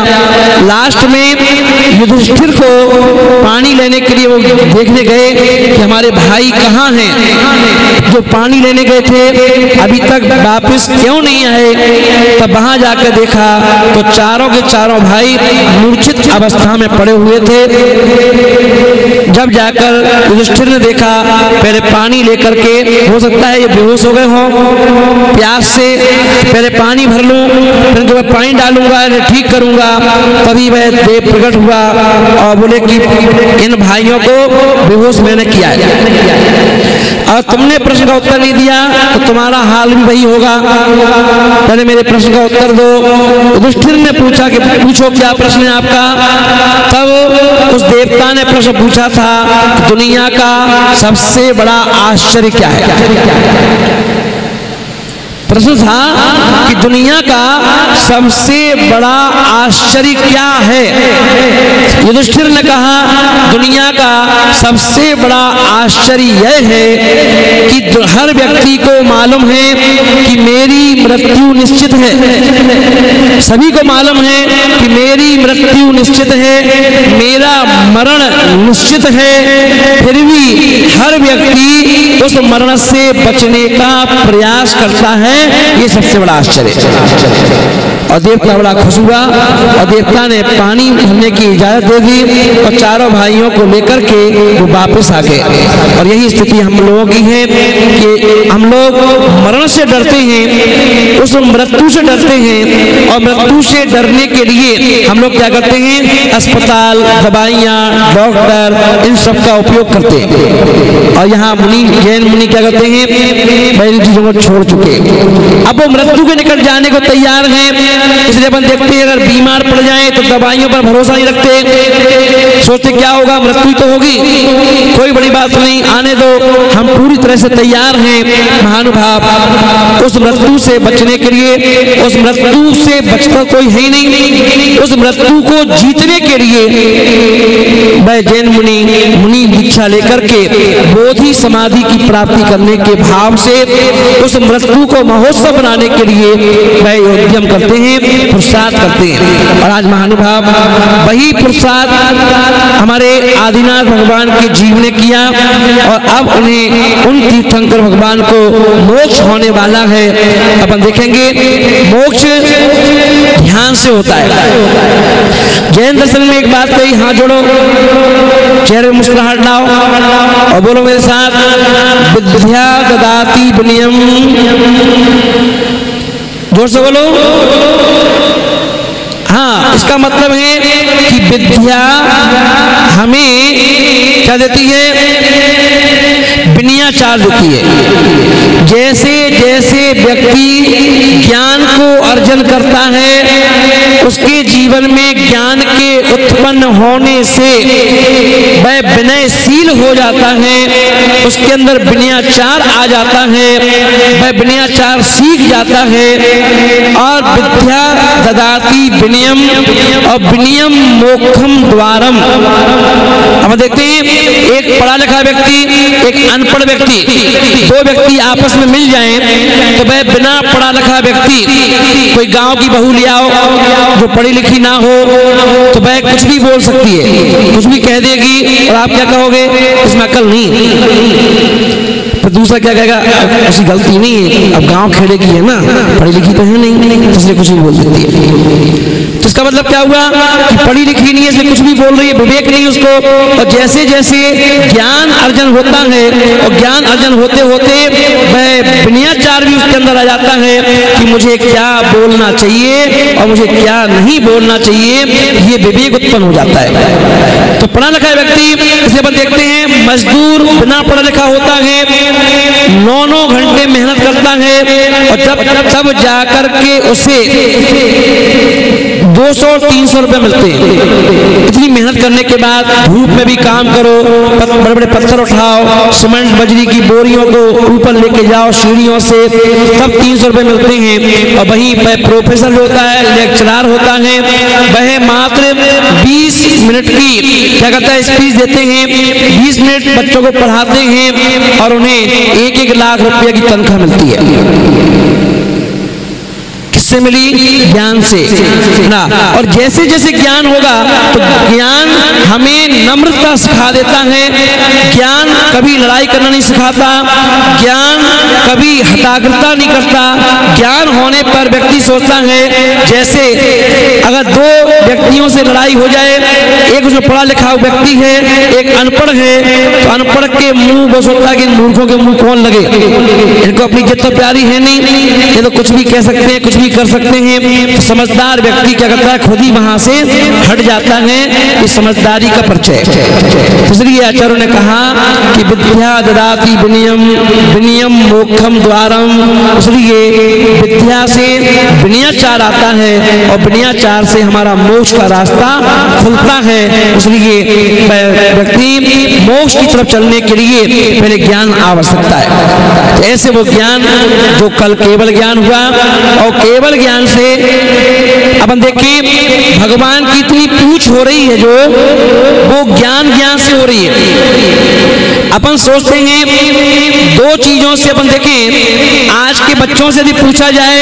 लास्ट में युधिष्ठिर को पानी लेने के लिए वो देखने गए कि हमारे भाई कहाँ हैं, जो पानी लेने गए थे अभी तक वापस क्यों नहीं आए। तब वहां जाकर देखा तो चारों के चारों भाई मूर्छित अवस्था में पड़े हुए थे। जब जाकर युधिष्ठिर ने देखा, पहले पानी लेकर के, हो सकता है ये बेहोश हो गए हों प्यास से, पहले पानी भर लूं फिर तो मैं पानी डालूंगा, ठीक करूंगा। तभी वह देव प्रकट हुआ और बोले कि इन भाइयों को बेहोश मैंने किया है और तुमने प्रश्न का उत्तर नहीं दिया तो तुम्हारा हाल भी वही होगा, पहले मेरे प्रश्न का उत्तर दो। युधिष्ठिर ने पूछा कि पूछो क्या प्रश्न है आपका। तब उस देवता ने प्रश्न पूछा था, दुनिया का सबसे बड़ा आश्चर्य क्या है। प्रश्न था कि दुनिया का सबसे बड़ा आश्चर्य क्या है। युधिष्ठिर ने कहा दुनिया का सबसे बड़ा आश्चर्य यह है कि हर व्यक्ति को मालूम है कि मेरी मृत्यु निश्चित है। सभी को मालूम है कि मेरी मृत्यु निश्चित है, मेरा मरण निश्चित है, फिर भी हर व्यक्ति उस मरण से बचने का प्रयास करता है। ये सबसे बड़ा आश्चर्य है। और देवता बड़ा खुश हुआ और देवता ने पानी भरने की इजाजत दे दी और चारों भाइयों को लेकर के वो वापस आ गए। और यही स्थिति हम लोगों की है कि हम लोग मरण से डरते हैं, उस मृत्यु से डरते हैं, और मृत्यु से डरने के लिए हम लोग क्या करते हैं, अस्पताल, दवाइयाँ, डॉक्टर, इन सब का उपयोग करते हैं। और यहाँ मुनि, जैन मुनि क्या करते हैं, पहली चीजों को छोड़ चुके, अब वो मृत्यु के निकट जाने को तैयार हैं। इसलिए अपन देखते हैं अगर बीमार पड़ जाए तो दवाइयों पर भरोसा नहीं रखते, सोचते क्या होगा, मृत्यु तो होगी, कोई बड़ी बात नहीं, आने दो, हम पूरी तरह से तैयार हैं। महानुभाव, उस मृत्यु से बचने के लिए, उस मृत्यु से बचकर कोई है ही नहीं, उस मृत्यु को जीतने के लिए वह जैन मुनि दीक्षा लेकर के बोधि समाधि की प्राप्ति करने के भाव से उस मृत्यु को महोत्सव बनाने के लिए वह उद्यम करते हैं, पुरुषार्थ करते हैं। और आज महानुभाव वही पुरुषार्थ हमारे आदिनाथ भगवान के जीव ने किया और अब उन्हें, उन तीर्थंकर भगवान को मोक्ष होने वाला है। अपन देखेंगे मोक्ष ध्यान से होता है। जैन दर्शन में एक बात कही, हाथ जोड़ो, चेहरे में मुस्कुराहट लाओ और बोलो मेरे साथ, विद्या ददाति विनयम, जोर से बोलो। हाँ, इसका मतलब है कि विद्या हमें क्या देती है, विनयाचार देती है। जैसे जैसे व्यक्ति ज्ञान को अर्जन करता है, उसके जीवन में ज्ञान के उत्पन्न होने से वह विनयशील हो जाता है, उसके अंदर विनयाचार आ जाता है, वह विनयाचार सीख जाता है। और विद्या ददाति विनयम और विनयम मोक्षम द्वारम। अब देखते हैं एक पढ़ा लिखा व्यक्ति, एक अनपढ़ व्यक्ति, दो व्यक्ति आपस में मिल जाएं तो वह बिना पढ़ा लिखा व्यक्ति, कोई गांव की बहू ले आओ जो पढ़ी लिखी ना हो तो वह कुछ भी बोल सकती है, कुछ भी कह देगी और आप क्या कहोगे, इसमें अकल नहीं। तो दूसरा क्या कहेगा, उसकी गलती नहीं है, अब गांव खेड़े की है ना, पढ़ी लिखी तो है नहीं, इसलिए कुछ भी बोल देती है। तो इसका मतलब क्या हुआ कि पढ़ी लिखी नहीं है इसलिए कुछ भी बोल रही है, विवेक नहीं उसको। और जैसे जैसे ज्ञान अर्जन होता है और ज्ञान अर्जन होते होते वह विनयाचार भी उसके अंदर आ जाता है कि मुझे क्या बोलना चाहिए और मुझे क्या नहीं बोलना चाहिए, ये विवेक उत्पन्न हो जाता है। तो पढ़ा लिखा व्यक्ति, इसे अपन देखते हैं मजदूर बिना पढ़ा लिखा होता है, 9-9 घंटे मेहनत करता है और तब जाकर के उसे 200-300 रुपए मिलते हैं। इतनी मेहनत करने के बाद धूप में भी काम करो, बड़े बड़े पत्थर उठाओ, सीमेंट बजरी की बोरियों को ऊपर लेके जाओ सीढ़ियों से, तब 300 रुपए मिलते हैं। और वहीं प्रोफेसर जो होता है, लेक्चरर होता है, वह मात्र 20 मिनट की क्या कहता है स्पीच देते हैं, 20 मिनट बच्चों को पढ़ाते हैं और उन्हें 1-1 लाख रुपए की तनख्वाह मिलती है। किससे मिली? ज्ञान से ना। और जैसे जैसे ज्ञान होगा तो ज्ञान हमें नम्रता सिखा देता है, ज्ञान कभी लड़ाई करना नहीं सिखाता, ज्ञान कभी हताग्रता नहीं करता। ज्ञान होने पर व्यक्ति सोचता है, जैसे अगर 2 व्यक्तियों से लड़ाई हो जाए, एक उसमें पढ़ा लिखा व्यक्ति है, एक अनपढ़ है, तो अनपढ़ के मुंह वो सोचता है कि मूर्खों के मुंह कौन लगे, इनको अपनी इज्जत तो प्यारी है नहीं, ये तो कुछ भी कह सकते हैं, कुछ भी कर कर सकते हैं। समझदार व्यक्ति क्या करता है, खुद ही वहां से हट जाता है। इस समझदारी का परिचय। इसलिए आचार्यों ने कहा कि विद्या ददाति विनयम, विनयम मोक्षम द्वारम। इसलिए विद्या से विनयाचार आता है और विनयाचार से हमारा मोक्ष का रास्ता खुलता है। इसलिए व्यक्ति मोक्ष की तरफ चलने के लिए पहले ज्ञान आवश्यकता है। तो ऐसे वो ज्ञान जो कल केवल ज्ञान हुआ, और केवल ज्ञान से अपन देखिए भगवान की इतनी पूछ हो रही है, जो वो ज्ञान से हो रही है। अपन सोचते हैं दो चीजों से, अपन देखें आज के बच्चों से यदि पूछा जाए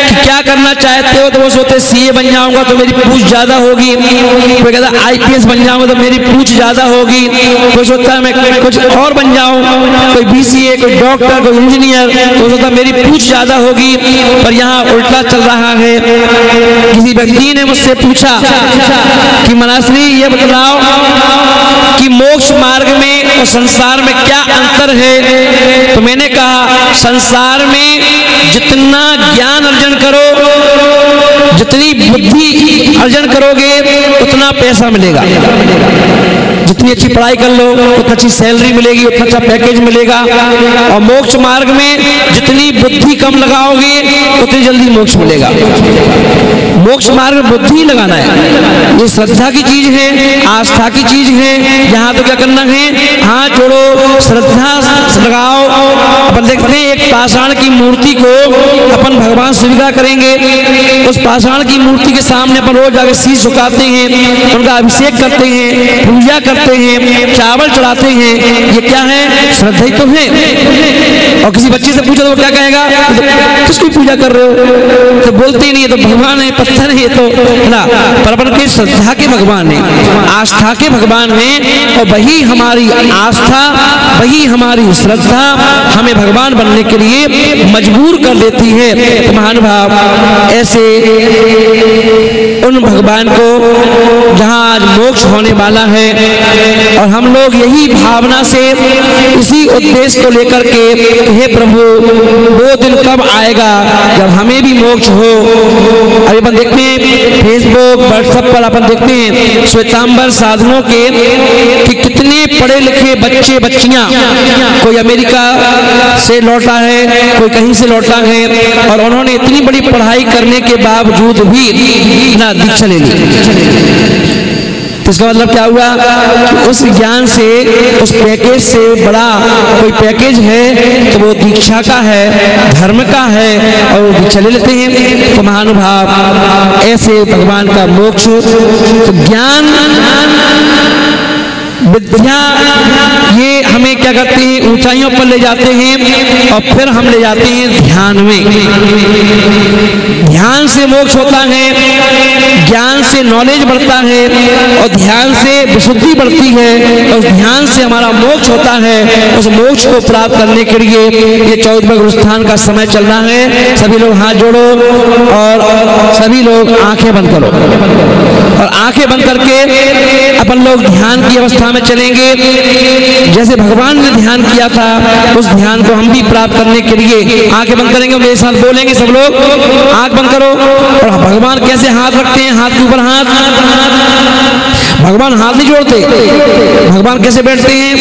कि क्या करना चाहते हो, तो वो सोचते सीए बन जाऊंगा तो मेरी पूछ ज्यादा होगी, कोई कहता आईपीएस बन जाऊंगा तो मेरी पूछ ज्यादा होगी, कोई सोचता है मैं कुछ और बन जाऊं, कोई बीसीए, कोई डॉक्टर, कोई इंजीनियर, तो सोचता मेरी पूछ ज्यादा होगी। पर यहाँ उल्टा चल रहा है। किसी व्यक्ति ने मुझसे पूछा कि मनाश्री ये बतलाओ कि मोक्ष मार्ग में और संसार में क्या अंतर है। तो मैंने कहा संसार में जितना ज्ञान अर्जन करो, जितनी बुद्धि अर्जन करोगे उतना पैसा मिलेगा। जितनी अच्छी पढ़ाई कर लो उतनी अच्छी सैलरी मिलेगी, उतना अच्छा पैकेज मिलेगा। और मोक्ष मार्ग में जितनी बुद्धि कम लगाओगे उतनी जल्दी मोक्ष मिलेगा। मोक्ष मार्ग में बुद्धि लगाना है, ये श्रद्धा की चीज है, आस्था की चीज है। यहाँ तो क्या करना है, हाथ जोड़ो, श्रद्धा लगाओ। अपन देखते हैं एक पाषाण की मूर्ति को अपन भगवान स्वीकार करेंगे, उस पाषाण की मूर्ति के सामने अपन रोज जाके शीश झुकाते हैं, उनका अभिषेक करते हैं, पूजा करते हैं, चावल चढ़ाते हैं। ये क्या है, श्रद्धा ही तो है। और किसी बच्चे से पूछो तो वो क्या कहेगा, तो किसकी पूजा कर रहे हो, तो बोलते ही नहीं है, तो भगवान है, पत्थर है, तो है ना। पर अपन के श्रद्धा के भगवान है, आस्था के भगवान है, और वही हमारी आस्था, वही हमारी श्रद्धा हमें भगवान बनने के लिए मजबूर कर देती है। तो महानुभाव ऐसे उन भगवान को जहाँ आज मोक्ष होने वाला है, और हम लोग यही भावना से, इसी उद्देश्य को लेकर के, हे प्रभु वो दिन कब आएगा जब हमें भी मोक्ष हो। अभी अपन देखते हैं फेसबुक व्हाट्सएप पर अपन देखते हैं श्वेतांबर साधनों के कि कितने पढ़े लिखे बच्चे बच्चियां, कोई अमेरिका से लौटा है, कोई कहीं से लौटा है, और उन्होंने इतनी बड़ी पढ़ाई करने के बावजूद भी ना दीक्षा ले ली। तो इसका मतलब क्या हुआ, उस ज्ञान से, उस पैकेज से बड़ा कोई पैकेज है तो वो दीक्षा का है, धर्म का है, और वो दीक्षा ले लेते हैं। तो महानुभाव ऐसे भगवान का मोक्ष, तो ज्ञान विद्या ये हमें क्या करते हैं, ऊंचाइयों पर ले जाते हैं, और फिर हम ले जाते हैं ध्यान में। ध्यान से मोक्ष होता है, ज्ञान से नॉलेज बढ़ता है, और ध्यान से विशुद्धि बढ़ती है, और ध्यान से हमारा मोक्ष होता है। उस मोक्ष को प्राप्त करने के लिए ये 14वां गुरुस्थान का समय चल रहा है। सभी लोग हाथ जोड़ो और सभी लोग आंखें बंद करो, और आंखें बंद करके अपन लोग ध्यान की अवस्था में चलेंगे। जैसे भगवान ने ध्यान किया था, उस ध्यान को हम भी प्राप्त करने के लिए आंखें बंद करेंगे, मेरे साथ बोलेंगे सब लोग, आंख बंद करो। और भगवान कैसे हाथ रखते हैं, हाथ के ऊपर हाथ, भगवान हाथ नहीं जोड़ते। भगवान कैसे बैठते हैं,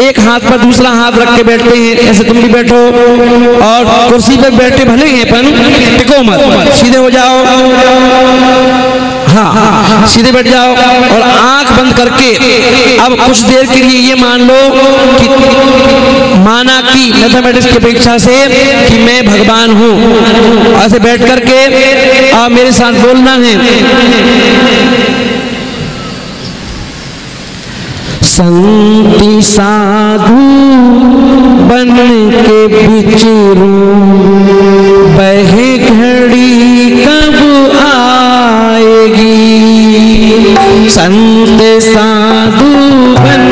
एक हाथ पर दूसरा हाथ रख के बैठते हैं। ऐसे तुम भी बैठो, और कुर्सी पर बैठे भले हैं पर टिको मत, सीधे हो जाओ, हाँ सीधे बैठ जाओ, और आंख बंद करके अब कुछ देर के लिए ये मान लो कि माना कि मैथमेटिक्स की परीक्षा से कि मैं भगवान हूँ। ऐसे बैठ करके अब मेरे साथ बोलना है, संति साधु बन के बिचरूं, बह घड़ी कब आएगी। संत साधु बन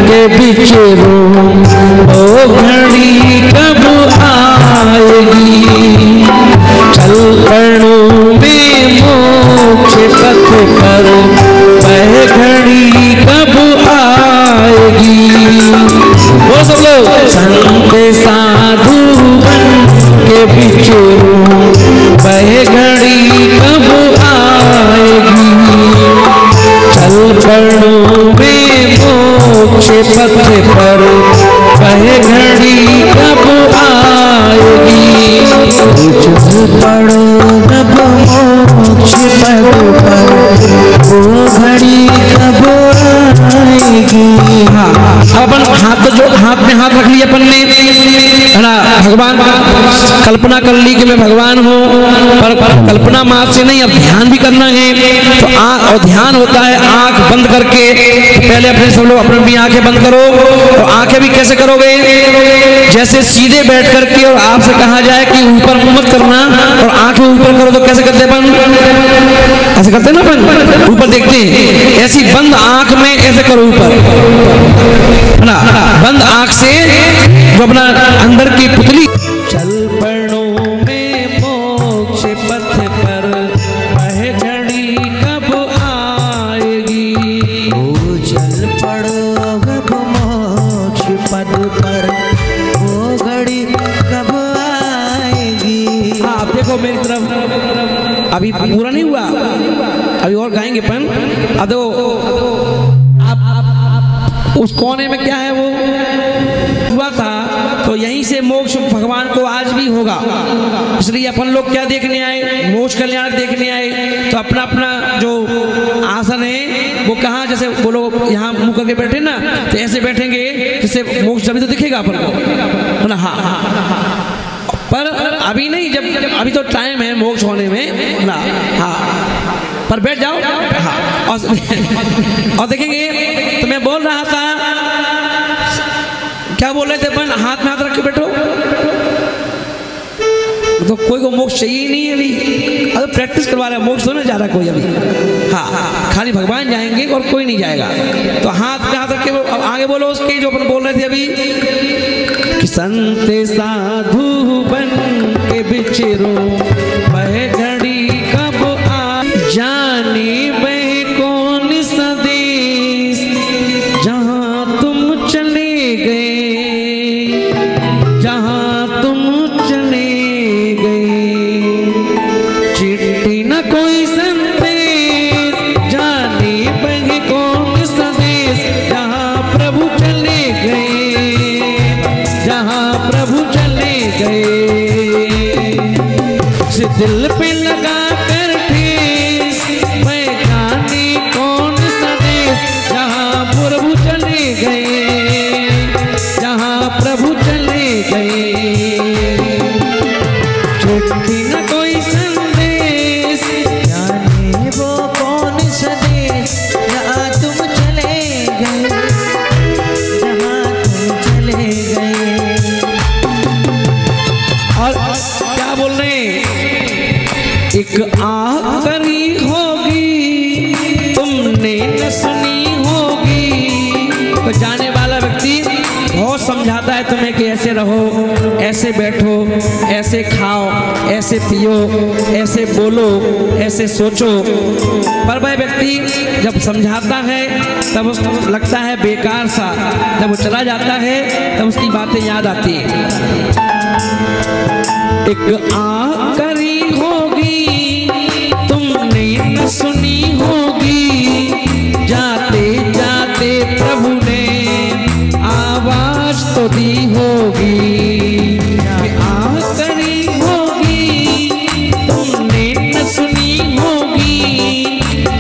के बिचरूं, ओ घड़ी कब आएगी। चल पड़ूं में मोक्ष पथ पर, वह घड़ी कब आएगी। वो सब लोग संत साधु बन के बिचरूं, पथ पर वह घड़ी कब आएगी। चल पड़ो जब मोक्ष पथ पर वो घड़ी कब आएगी। हाँ, अपन हाथ में हाथ रख लिया अपन ने, है ना, भगवान कल्पना कर ली कि मैं भगवान हूँ, पर कल्पना मात्र से नहीं, अब ध्यान भी करना है। तो और ध्यान होता है आंख बंद करके। पहले अपने सब लोग अपनी भी आंखें बंद करो। तो आंखें भी कैसे करोगे? जैसे सीधे बैठ करके और आपसे कहा जाए कि ऊपर मत करना और आंखें ऊपर करो, तो कैसे करते अपन? ऐसे करते ना अपन, ऊपर देखते हैं। ऐसी बंद आंख में ऐसे करो ऊपर, है ना, बंद आंख से जो अपना अंदर की पुतली। चल पड़ो में मोक्ष पथ पर वह घड़ी कब आएगी। ओ चल पड़ो जब मोक्ष पथ पर वो घड़ी कब आएगी। हाँ, आप देखो मेरी तरफ, अभी पूरा नहीं हुआ, अभी और गाएंगे अपन। अब देखो आप उस कोने में क्या है वो हुआ था, तो यहीं से मोक्ष भगवान को आज भी होगा। इसलिए अपन लोग क्या देखने आए? मोक्ष कल्याण देखने आए। तो अपना अपना जो आसन है वो कहाँ, जैसे वो लोग यहाँ मुंह करके बैठे ना, तो ऐसे बैठेंगे जिससे मोक्ष जब तो दिखेगा अपन को, है ना। हाँ, पर अभी नहीं, जब अभी तो टाइम है मोक्ष होने में ना। हाँ, पर बैठ जाओ। हाँ, और देखेंगे। तो मैं बोल रहा था, क्या बोल रहे थे अपन? हाथ में हाथ रख के बैठो। तो कोई को मोक्ष चाहिए ही नहीं है अभी, अब प्रैक्टिस करवा रहे हैं। मोक्ष तो नहीं जा रहा कोई अभी। हाँ, खाली भगवान जाएंगे और कोई नहीं जाएगा। तो हाथ में हाथ रख के आगे बोलो उसके, जो अपन बोल रहे थे अभी कि संत साधु बन के बिछरो वह घड़ी कब आ। जाने वह कौन सा देश जहाँ तुम चले गए, जहाँ तुम चले गए। चिट्ठी न कोई संदेश, जाने वह कौन सा देश जहाँ प्रभु चले गए, जहाँ प्रभु चले गए। से दिल पे लगा कर ठेस, मैं जाने कौन सा देश जहाँ प्रभु चले गए, जहाँ प्रभु चले गए। चिट्ठी न कोई संदेश, जाने वो कौन सा देश जहाँ तुम चले गए, जहाँ तुम चले गए। और क्या बोल रहे हैं? एक आखिरी होगी तुमने न सुनी होगी। तो जाने वाला व्यक्ति बहुत समझाता है तुम्हें कि ऐसे रहो, ऐसे बैठो, ऐसे खाओ, ऐसे पियो, ऐसे बोलो, ऐसे सोचो। पर वह व्यक्ति जब समझाता है तब उसको लगता है बेकार सा, जब वो चला जाता है तब उसकी बातें याद आती हैं। एक आखिरी होगी तुमने न सुनी होगी, जाते जाते प्रभु ने आवाज तो दी होगी। आखिरी होगी तुमने न सुनी होगी,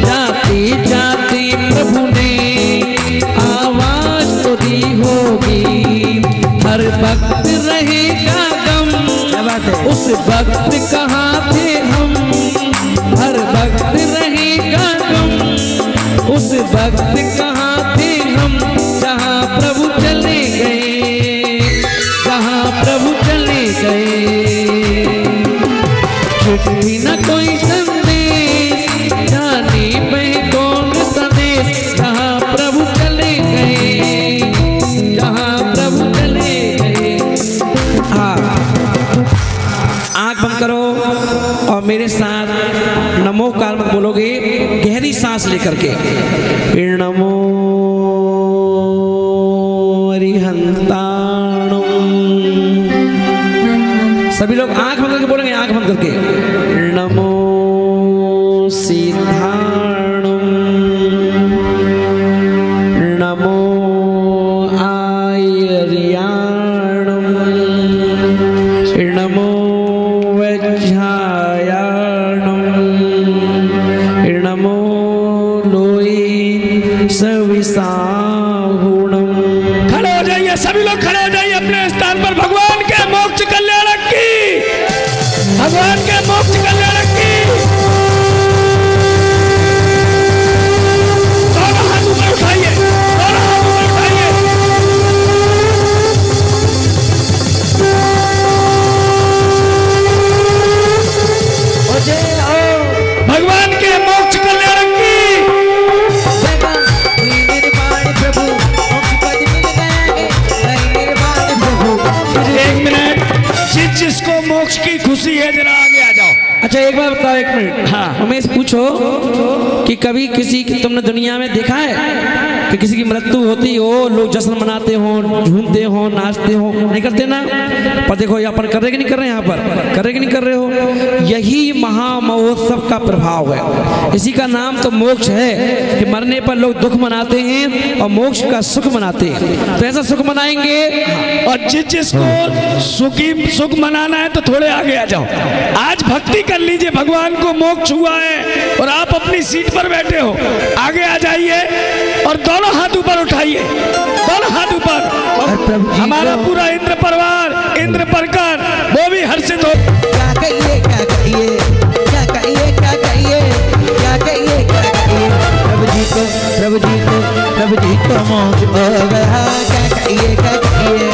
जाते जाते प्रभु ने आवाज तो दी होगी। हर वक्त रहेगा गम, उस वक्त कहाँ थे हम। हर वक्त रहेगा गम, उस वक्त कहाँ थे हम। जहाँ प्रभु चले गए, जहाँ प्रभु चले गए। चिट्ठी न कोई संदेश, जाने वह कौन सा देश जहाँ प्रभु चले गए, जहाँ प्रभु चले गए। हाँ, आंख बंद करो और मेरे साथ नमो कार मत बोलोगे, गहरी सांस लेकर के। नमो अरिहंताणम। सभी लोग आंख बंद करके बोलेंगे, आंख बंद करके। नमो सिद्धाणम, नमो भगवान के मोक्ष कल्याणक की दोनों हाथ ऊपर उठाइए, दोनों हाथ ऊपर उठाइए। भगवान के मोक्ष कल्याणक की जिसको मोक्ष की खुशी है जरा आगे आ जाओ। अच्छा एक बार बताओ, एक मिनट। हाँ, हमें पूछो कि कभी किसी की तुमने दुनिया में देखा है कि किसी की मृत्यु होती हो, लोग जश्न मनाते हो, झूमते हो, नाचते हो? नहीं करते ना? पर देखो यहाँ पर कर रहे कि नहीं कर रहे, यहाँ पर कर रहे कि नहीं कर रहे हो? यही महामहोत्सव का प्रभाव है। इसी का नाम तो मोक्ष है कि मरने पर लोग दुख मनाते हैं और मोक्ष का सुख मनाते हैं। तो ऐसा सुख मनाएंगे। और जिसको सुख मनाना है तो थोड़े आगे आ जाओ। आज भक्ति कर लीजिए, भगवान को मोक्ष हुआ है और आप अपनी सीट पर बैठे हो। आगे आ जाइए और दोनों हाथ ऊपर उठाइए, दोनों हाथ ऊपर। हमारा पूरा इंद्र परिवार, इंद्र परकार वो भी हर्षित हो। क्या कहिए, क्या कहिए, क्या कहिए, क्या कहिए, क्या कहिए, क्या कहिए। प्रभु जी को, प्रभु जी को, प्रभु जी को मोक्ष हो गया। क्या कहिए, क्या कहिए।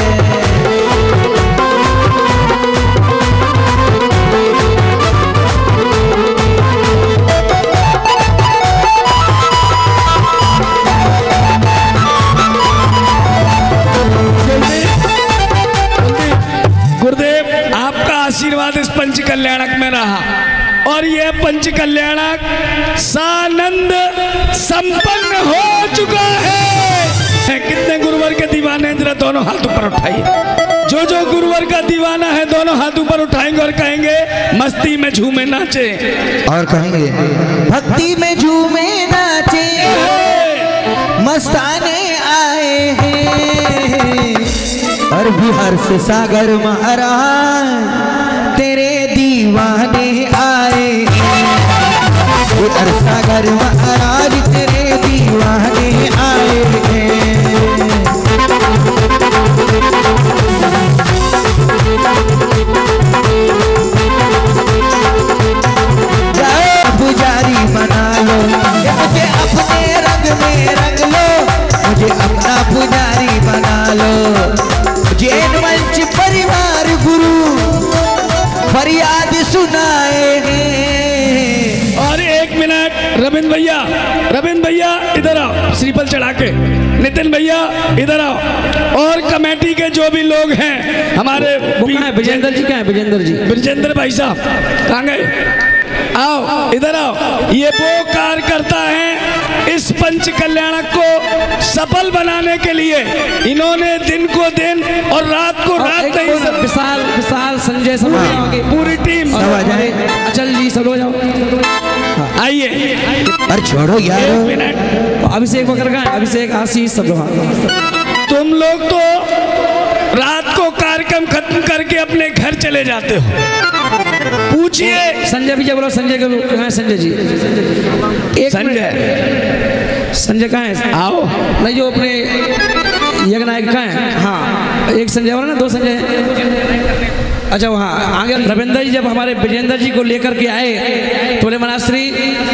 गुरुदेव आपका आशीर्वाद इस पंच कल्याणक में रहा और यह पंच कल्याणक सानंद संपन्न हो चुका है। कितने गुरुवर के दीवाने हैं, जरा दोनों हाथ ऊपर उठाइए। जो गुरुवर का दीवाना है दोनों हाथ ऊपर उठाएंगे और कहेंगे मस्ती में झूमे नाचे। और कहेंगे भक्ति में झूमे नाचे, मस्ताने आए हैं। और बिहार से सागर महाराज तेरे दीवाने आए हैं। बिहार सागर महाराज तेरे दीवाने आए हैं। जाओ पुजारी बना लो, मुझे अपने रंग में रंग लो, मुझे अपना पुजारी बना लो। जैन मंच परिवार गुरु फरियाद सुनाए हैं। और एक मिनट, रविंद्र भैया इधर आओ, श्रीफल चढ़ा के। नितिन भैया इधर आओ। और कमेटी के जो भी लोग हैं हमारे, विजेंद्र जी कहाँ है? विजेंद्र भाई साहब कहाँ गए? आओ इधर आओ। ये वो कार्यकर्ता हैं इस पंच कल्याणक को सफल बनाने के लिए। इन्होंने दिन को दिन और रात को रात नहीं। विशाल संजय सब पूरी टीम, अचल जी सब लोग जाओ, आइए। अरे छोड़ो यार, अभिषेक वगैरह का, अभिषेक आशीष सब लोग। तुम लोग तो रात को कार्यक्रम खत्म करके अपने घर चले जाते हो। पूछिए संजय भैया, बोलो संजय कहाँ है? संजय जी, एक संजय कहाँ है? आओ। नहीं, जो अपने यज्ञनायक कहाँ है? हाँ, एक संजय वाला ना, दो संजय। अच्छा, वहाँ आगे रविंद्र जी जब हमारे विजेंद्र जी को लेकर के आए तो बोले महाराज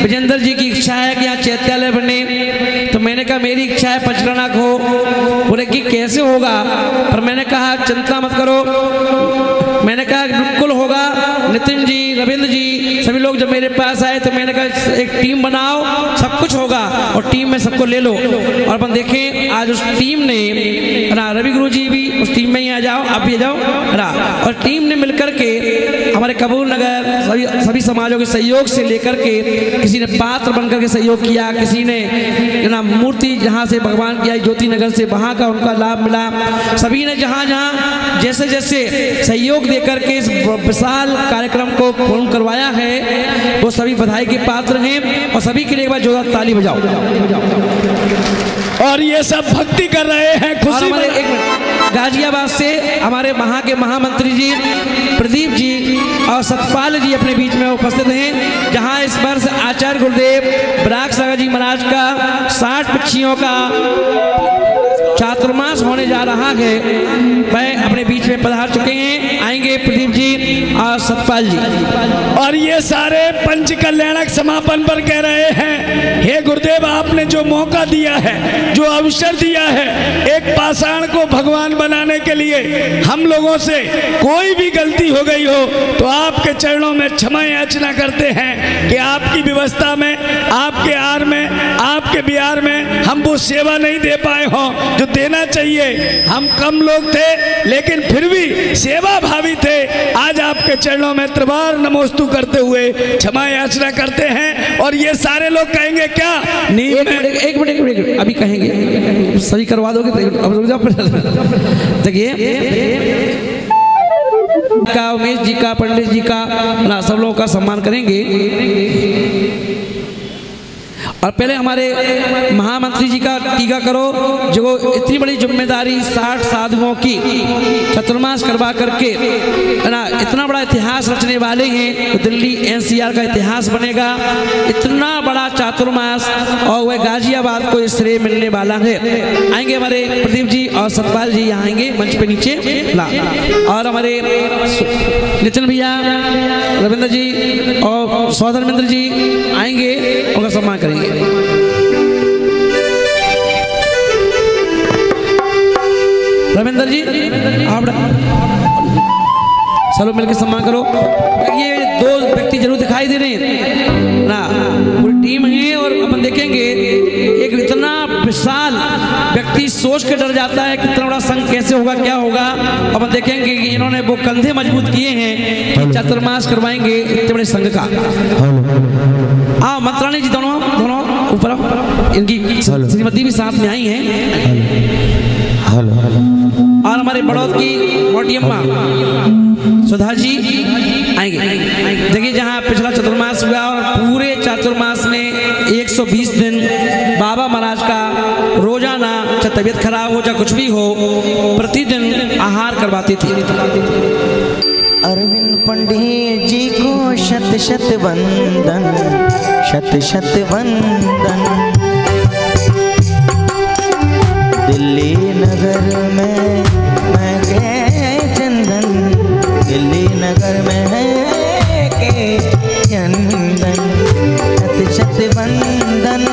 विजेंद्र जी की इच्छा है कि यहाँ चैत्यालय बने। तो मैंने कहा मेरी इच्छा है पंचकल्याणक हो। बोले कि कैसे होगा? पर मैंने कहा चिंता मत करो, मैंने कहा बिल्कुल होगा। नितिन जी, रविंद्र जी सभी लोग जब मेरे पास आए तो मैंने कहा एक टीम बनाओ, सब कुछ होगा और टीम में सबको ले लो। और अपन देखें आज उस टीम ने ना, रवि गुरु जी भी उस टीम में ही आ जाओ, आप भी आ जाओ ना। और टीम ने मिलकर के हमारे कपूर नगर सभी समाजों के सहयोग से लेकर के, किसी ने पात्र बनकर के सहयोग किया, किसी ने ना मूर्ति जहाँ से भगवान की आई ज्योति नगर से, वहाँ का उनका लाभ मिला। सभी ने जहाँ जहाँ जैसे जैसे सहयोग देकर के इस विशाल कार्यक्रम को पूर्ण करवाया है, वो सभी बधाई के पात्र हैं। और सभी के लिए एक बार जोरदार ताली बजाओ। और ये सब भक्ति कर रहे हैं, खुशी में। गाजियाबाद से हमारे वहाँ के महामंत्री जी प्रदीप जी और सतपाल जी अपने बीच में उपस्थित हैं, जहाँ इस वर्ष आचार्य गुरुदेव बराक सागर जी महाराज का 60 पक्षियों का चातुर्मास होने जा रहा है। मैं अपने बीच मंच में पधार चुके हैं। आएंगे प्रदीप जी और सतपाल जी। और ये सारे पंच कल्याणक समापन पर कह रहे हैं, हे गुरुदेव आपने जो मौका दिया है, जो अवसर दिया है एक पाषाण को भगवान बनाने के लिए, हम लोगों से कोई भी गलती हो गई हो तो आपके चरणों में क्षमा याचना करते हैं कि आपकी व्यवस्था में, आपके आर में, आपके बिहार में हम वो सेवा नहीं दे पाए हों जो देना चाहिए। हम कम लोग थे लेकिन फिर भी सेवा भावी थे। आज आपके चरणों में त्रिवार नमोस्तु करते हुए क्षमा याचना करते हैं। और ये सारे लोग कहेंगे क्या एक मिनट अभी कहेंगे, सही करवा दोगे तो अब रुक जाओ। देखिए का उमेश जी का, पंडित जी का ना, सब लोगों का सम्मान करेंगे। और पहले हमारे महामंत्री जी का टीका करो, जो इतनी बड़ी जिम्मेदारी 60 साधुओं की चतुर्मास करवा करके है ना, इतना बड़ा इतिहास रचने वाले हैं। तो दिल्ली एनसीआर का इतिहास बनेगा। इतना बड़ा चातुर्मास और वह गाजियाबाद को श्रेय मिलने वाला है। आएंगे हमारे प्रदीप जी और सतपाल जी, यहाँ आएंगे मंच पे नीचे ला। और हमारे नितिन भैया, रविंद्र जी और सौधर्मेंद्र जी आएंगे, उनका सम्मान करेंगे। रविंद्र जी आप सब मिलकर सम्मान करो। ये दो व्यक्ति जरूर दिखाई दे रहे हैं ना, पूरी टीम है। और अपन देखेंगे एक इतना विशाल व्यक्ति सोच के डर जाता है कि इतना बड़ा संघ कैसे होगा, क्या होगा। अपन देखेंगे कि इन्होंने वो कंधे मजबूत किए हैं कि चतुर्मास करवाएंगे इतने बड़े संघ का। हाँ मंत्राणी जी दोनों ऊपर, इनकी श्रीमती भी साथ में आई हैं। और हमारे बड़ौद की मोटियम्मा सुधा जी आएंगे। देखिए जहाँ पिछला चतुर्मास हुआ और पूरे चतुर्मास में 120 दिन बाबा महाराज का रोजाना, चाहे तबीयत खराब हो चाहे कुछ भी हो, प्रतिदिन आहार करवाती थी। अरविंद पंडित जी को शत शत वंदन, शत शत वंदन। दिल्ली नगर में मैं के चंदन, दिल्ली नगर में है के चंदन। शत शत वंदन,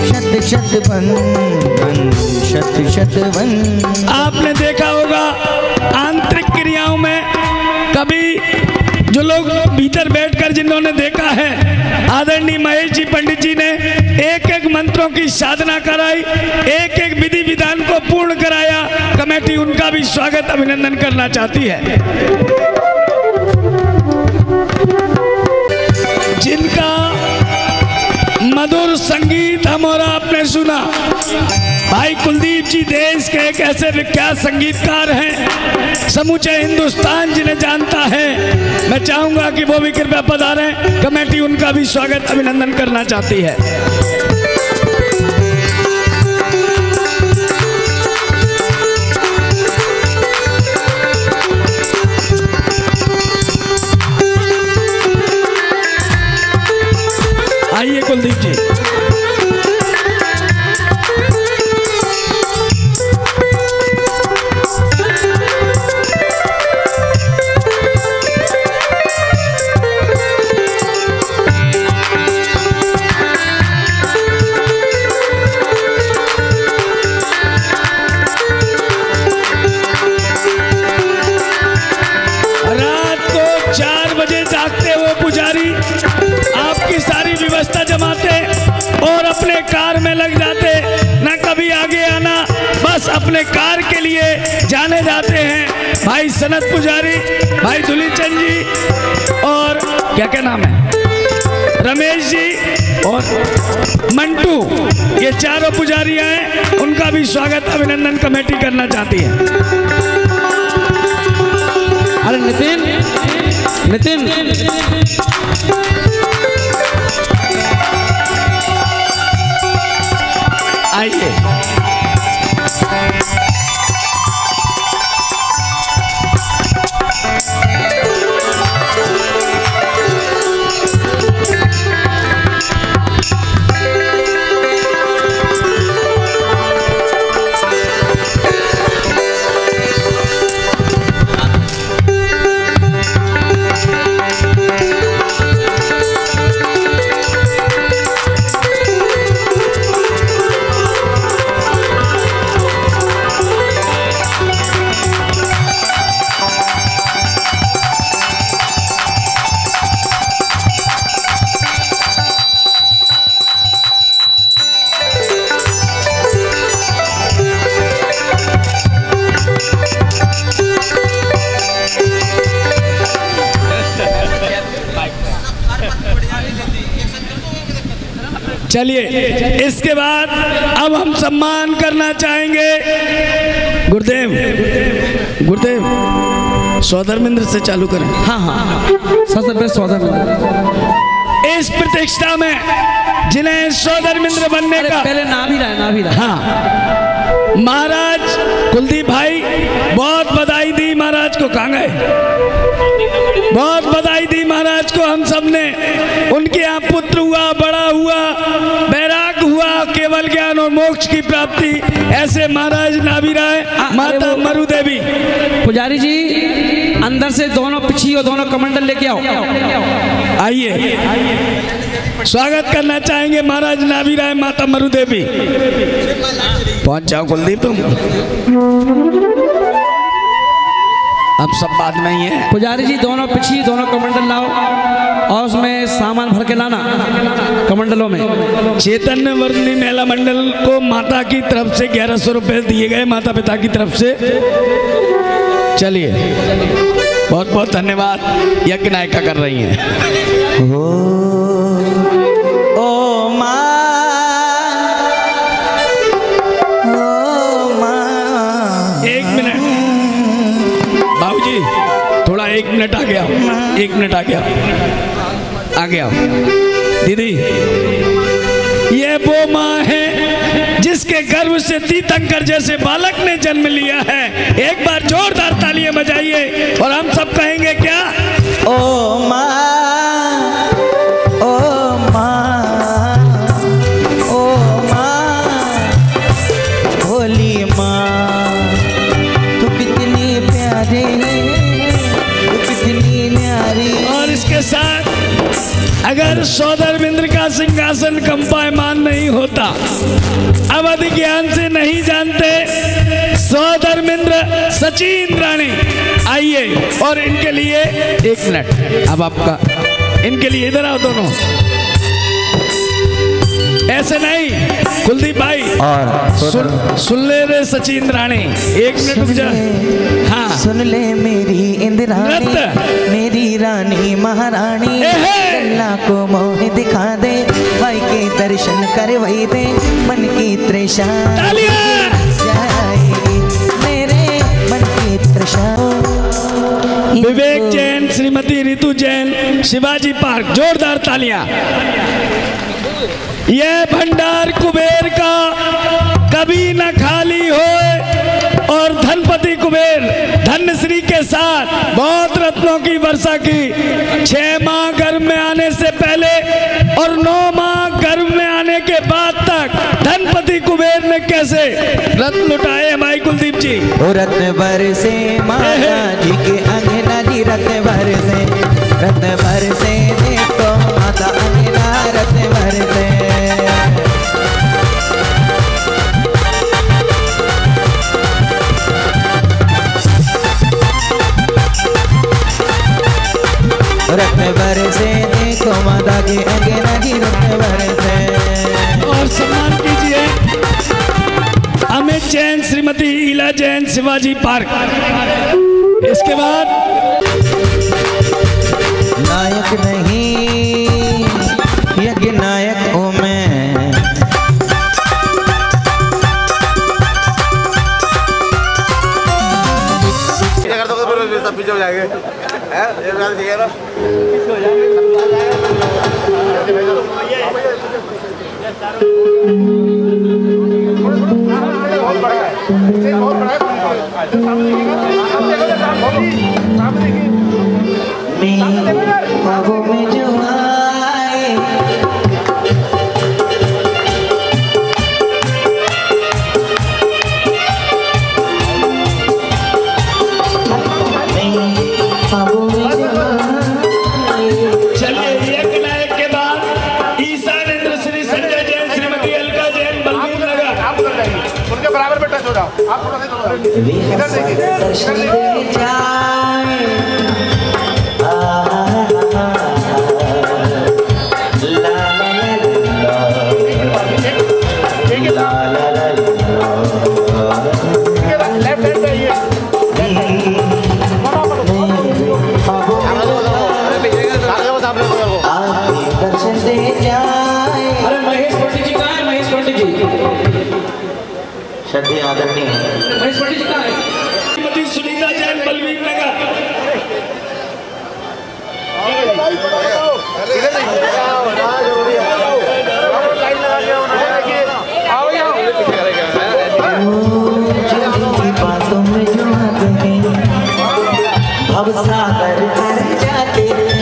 शत शत वंदन, शत शत वंदन। आपने देखा होगा आंतरिक क्रियाओं में कभी जो लोग भीतर बैठकर जिन्होंने देखा है, आदरणीय महेश जी पंडित जी ने एक एक मंत्रों की साधना कराई, एक एक विधि विधान को पूर्ण कराया। कमेटी उनका भी स्वागत अभिनंदन करना चाहती है। जिनका मधुर संगीत हम और आपने सुना, भाई कुलदीप जी देश के एक ऐसे विख्यात संगीतकार हैं, समूचे हिंदुस्तान जिन्हें जानता है। मैं चाहूंगा कि वो भी कृपया पधारें। कमेटी उनका भी स्वागत अभिनंदन करना चाहती है। आइए कुलदीप जी। और अपने कार में लग जाते, ना कभी आगे आना, बस अपने कार के लिए जाने जाते हैं। भाई सनत पुजारी, भाई धुलीचंद जी और क्या नाम है, रमेश जी और मंटू, ये चारों पुजारियां हैं। उनका भी स्वागत अभिनंदन कमेटी करना चाहती है। अरे नितिन आइए। चलिए, इसके बाद अब हम सम्मान करना चाहेंगे गुरुदेव। सौधर्मेंद्र से चालू करें। हाँ हाँ, सबसे सौधर्मेंद्र इस प्रतिष्ठा में जिन्हें सौधर्मेंद्र बनने का पहले ना भी रहा। हाँ, महाराज कुलदीप भाई बहुत बधाई दी महाराज को। कहाँ गए? बहुत बधाई दी महाराज को हम सब ने। उनके यहाँ पुत्र हुआ, बड़ा हुआ, बैराग हुआ, केवल ज्ञान और मोक्ष की प्राप्ति। ऐसे महाराज नाभिराय, माता मरु देवी। पुजारी जी अंदर से दोनों पिछी और दोनों कमंडल लेके आओ। आइए, स्वागत करना चाहेंगे महाराज नाभिराय, माता मरु देवी। पहुंच जाओ कुलदीप तुम। अब सब बाद में ही है। पुजारी जी दोनों पिछी दोनों कमंडल लाओ और उसमें सामान भर के लाना कमंडलों में। चैतन्य वर्णी महिला मंडल को माता की तरफ से 1100 रुपए दिए गए, माता पिता की तरफ से। चलिए, बहुत बहुत धन्यवाद। यज्ञ नायिका कर रही हैं। ओ माँ, एक मिनट बाबूजी, थोड़ा 1 मिनट आ गया। 1 मिनट आ गया। दीदी, ये वो माँ है जिसके गर्भ से तीर्थंकर जैसे बालक ने जन्म लिया है। एक बार जोरदार तालियां बजाइए और हम सब कहेंगे क्या? ओ माँ, ओ माँ, ओ माँ, भोली माँ, तू कितनी प्यारी, तू कितनी न्यारी। और इसके साथ अगर सौधर्मेंद्र का सिंहासन कंपायमान नहीं होता, अवधि ज्ञान से नहीं जानते सौधर्मेंद्र सचिन रानी, आइए और इनके लिए 1 मिनट। अब आपका, इनके लिए इधर आओ दोनों। ऐसे नहीं कुलदीप भाई, और सुन ले रे सचिन रानी, 1 मिनट रुक जा। हाँ, सुन ले मेरी इंद्राणी, मेरी रानी महारानी, अल्लाह को मोह दिखा दे, भाई के दर्शन करवाई दे, मन की तृषा जाएगी, मेरे मन की तृषा। विवेक जैन, श्रीमती रितु जैन, शिवाजी पार्क। जोरदार तालियां। यह भंडार कुबेर का कभी न खाली हो और धनपति कुबेर धनश्री के साथ बहुत रत्नों की वर्षा की। 6 माह गर्भ में आने से पहले और 9 माह गर्भ में आने के बाद तक धनपति कुबेर ने कैसे रत्न लुटाए हमारे कुलदीप जी। रत्न बरसे माता जी के अंगना जी, रत्न बरसे देखो माता अंगना, रत्न बरसे। रत्न बरसे देखो माता की अंगना जी, रत्न बरसे। और सम्मान कीजिए अमित जैन, श्रीमती ईला जैन, शिवाजी पार्क। इसके बाद नायक नहीं यज्ञ नायक हूँ मैं, सब पीछे हो जाएंगे। ये बात ठीक है ना? ख्वाबों में जो आए चलिए, यज्ञ नायक के बाद ईशानेंद्र श्री संजय जैन, श्रीमती अलका जैन, बलबीर नगर। आप उधर जाइए, उनके बराबर पे टच हो जाओ। आप थोड़ा सा इधर देखिए। अरे महेश बातों में जो आते हैं भव सागर कर जाते हैं,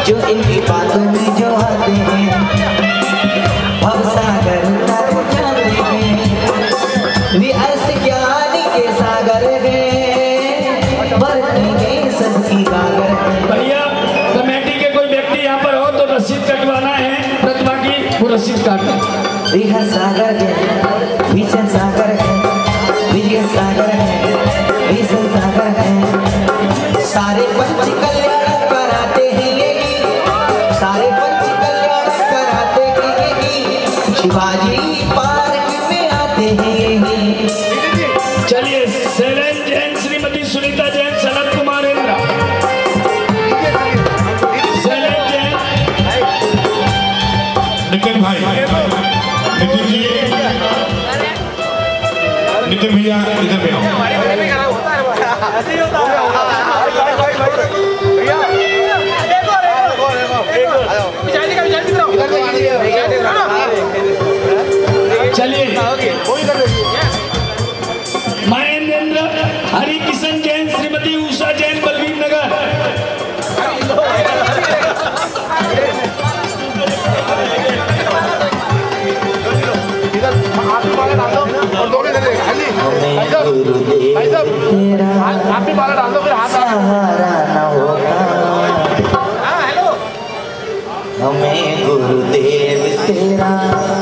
जो इनकी बातों में जो आते हैं भव सागर कर जाते हैं। वे अर्थ ज्ञान के सागर हैं, बरतेंगे सबकी गागर हैं। भैया कमेटी के कोई व्यक्ति यहाँ पर हो तो रसीद कटवाना है प्रतिभा की, वो रसीद काटना। रिहा सागर है, विजय सागर है, विजय सागर है, विजय सागर है। सारे पंच कल्याण कराते हैं ये गीत, सारे पंच कल्याण कराते हैं ये गीत, शिवाजी पार्क में आते हैं ये गीत। चलिए शैलेंद्र जैन, श्रीमती सुनीता जैन, सनत कुमार इंद्रा, शैलेंद्र जैन, नितिन भाई, नितिन जी, नितिन भैया इधर में आओ। चलिए महेंद्र हरि किशन जैन, श्रीमती उषा जैन, बलवीर नगर। भाई साहब आप भी बाला डाल दो, फिर हाथ सहारा न होता हमें गुरुदेव तेरा।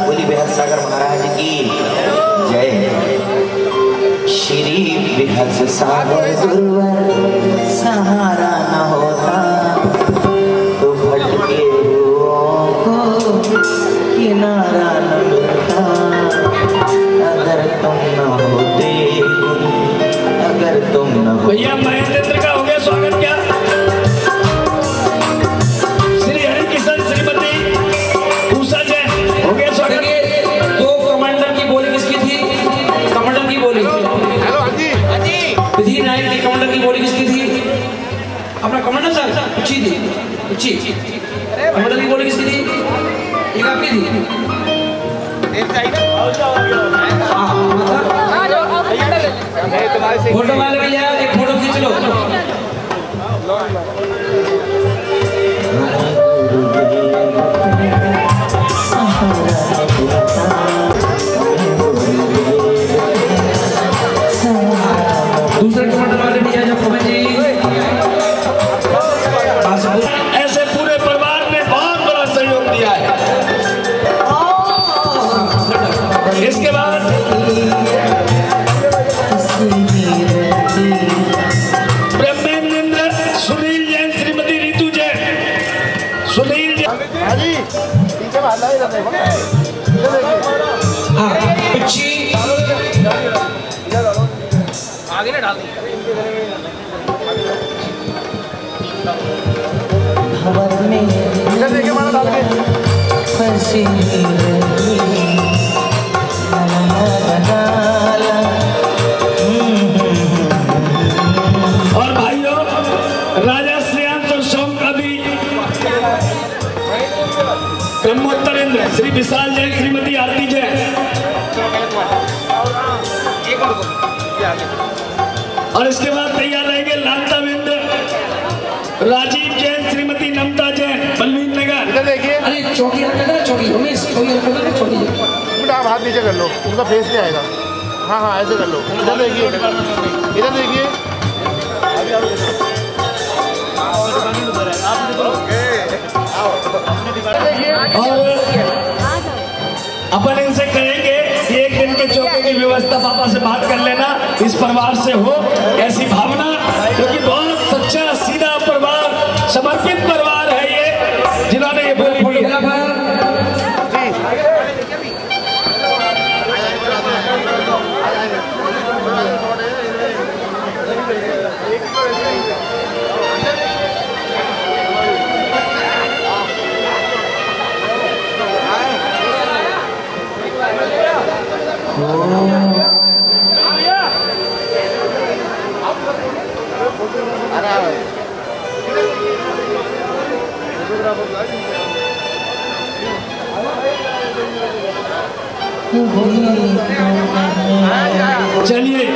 बोली बिहार सागर महाराज की जय। श्री बिहार सागर गुरुवर सहारा न होता तो भटके हुओं को किनारा न मिलता। अगर तुम न होते गुरु, अगर तुम न हो। भैया महेंद्र का हो गया स्वागत क्या? श्री हरि किशन, श्रीमती उषा जैन हो गया स्वागत। तो कमांडर की बोली किसकी थी? कमांडर की बोली हेलो हाँ जी विधि नायक की कमांडर की बोली किसकी थी? अपना कमांडर साहब पूछी थी, पूछी कमांडर की बोली किसकी थी? एक आपकी थी। फोटो वाले भैया एक फोटो खींच लो। दूसरे कमांडर वाले भैया जब पवन जी ऐसे पूरे परिवार ने बहुत बड़ा सहयोग दिया है। इसके बाद ब्रह्मेंद्र, सुनील जैन, श्रीमती रितु जैन, सुनील जैन। हाँ जी पीछे भाला ही रहता है। हाँ पिछी आगे ना डाल भवन में इधर देखिए मारा डाल के। फंसी रही और भाइयों राजा श्रेयांश और सोम का भी ब्रह्मोत्तरेंद्र, श्री विशाल जैन, श्रीमती आरती जैन। और इसके बाद तैयार रहेंगे लांताविंद्र, राजीव जैन, श्रीमती नमता जैन, बलवीर नगर। इधर देखिए, अरे चौकी रखा था, चौकी उमेश चौकी रखा था, चौकी आप हाथ नीचे कर लो, उनका फेस नहीं आएगा। हाँ हाँ ऐसे कर लो। इधर देखिए, इधर देखिए। और अपन इनसे कहेंगे कि एक दिन के चौके की व्यवस्था पापा से बात कर लेना, इस परिवार से हो ऐसी भावना, क्योंकि बहुत सच्चा सीधा परिवार, समर्पित परिवार है ये, जिन्होंने ये बोली की है। चलिए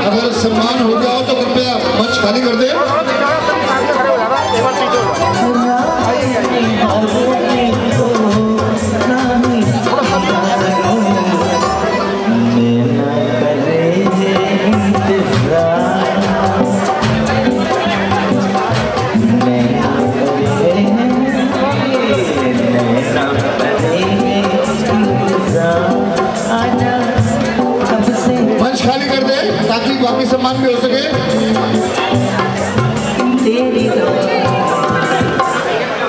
अगर सम्मान हो गया हो तो कृपया मंच खाली कर दे। मंच खाली कर दे ताकि बाकी सम्मान भी हो सके। तेरी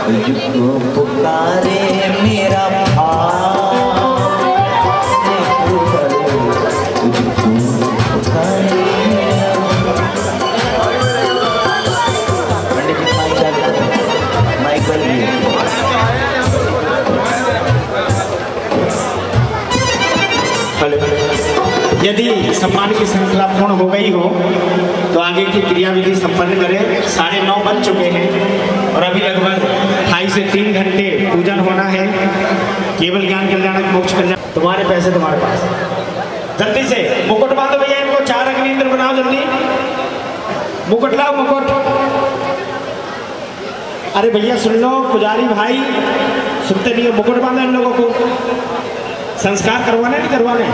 तुझको पुकारे मेरा यदि सम्मान की श्रृंखला पूर्ण हो गई हो तो आगे की क्रियाविधि संपन्न करें। 9:30 बज चुके हैं और अभी लगभग 2.5 से 3 घंटे पूजन होना है। केवल ज्ञान कल्याण मोक्ष कल्याण। तुम्हारे पैसे तुम्हारे पास, जल्दी से मुकुट बांधो भैया, इनको 4 अग्निंद्र बनाओ जल्दी। मुकुट लाओ मुकुट। अरे भैया सुन लो, पुजारी भाई सुनते नहीं हो, मुकुट बांधो इन लोगों को। संस्कार करवाने नहीं करवाने,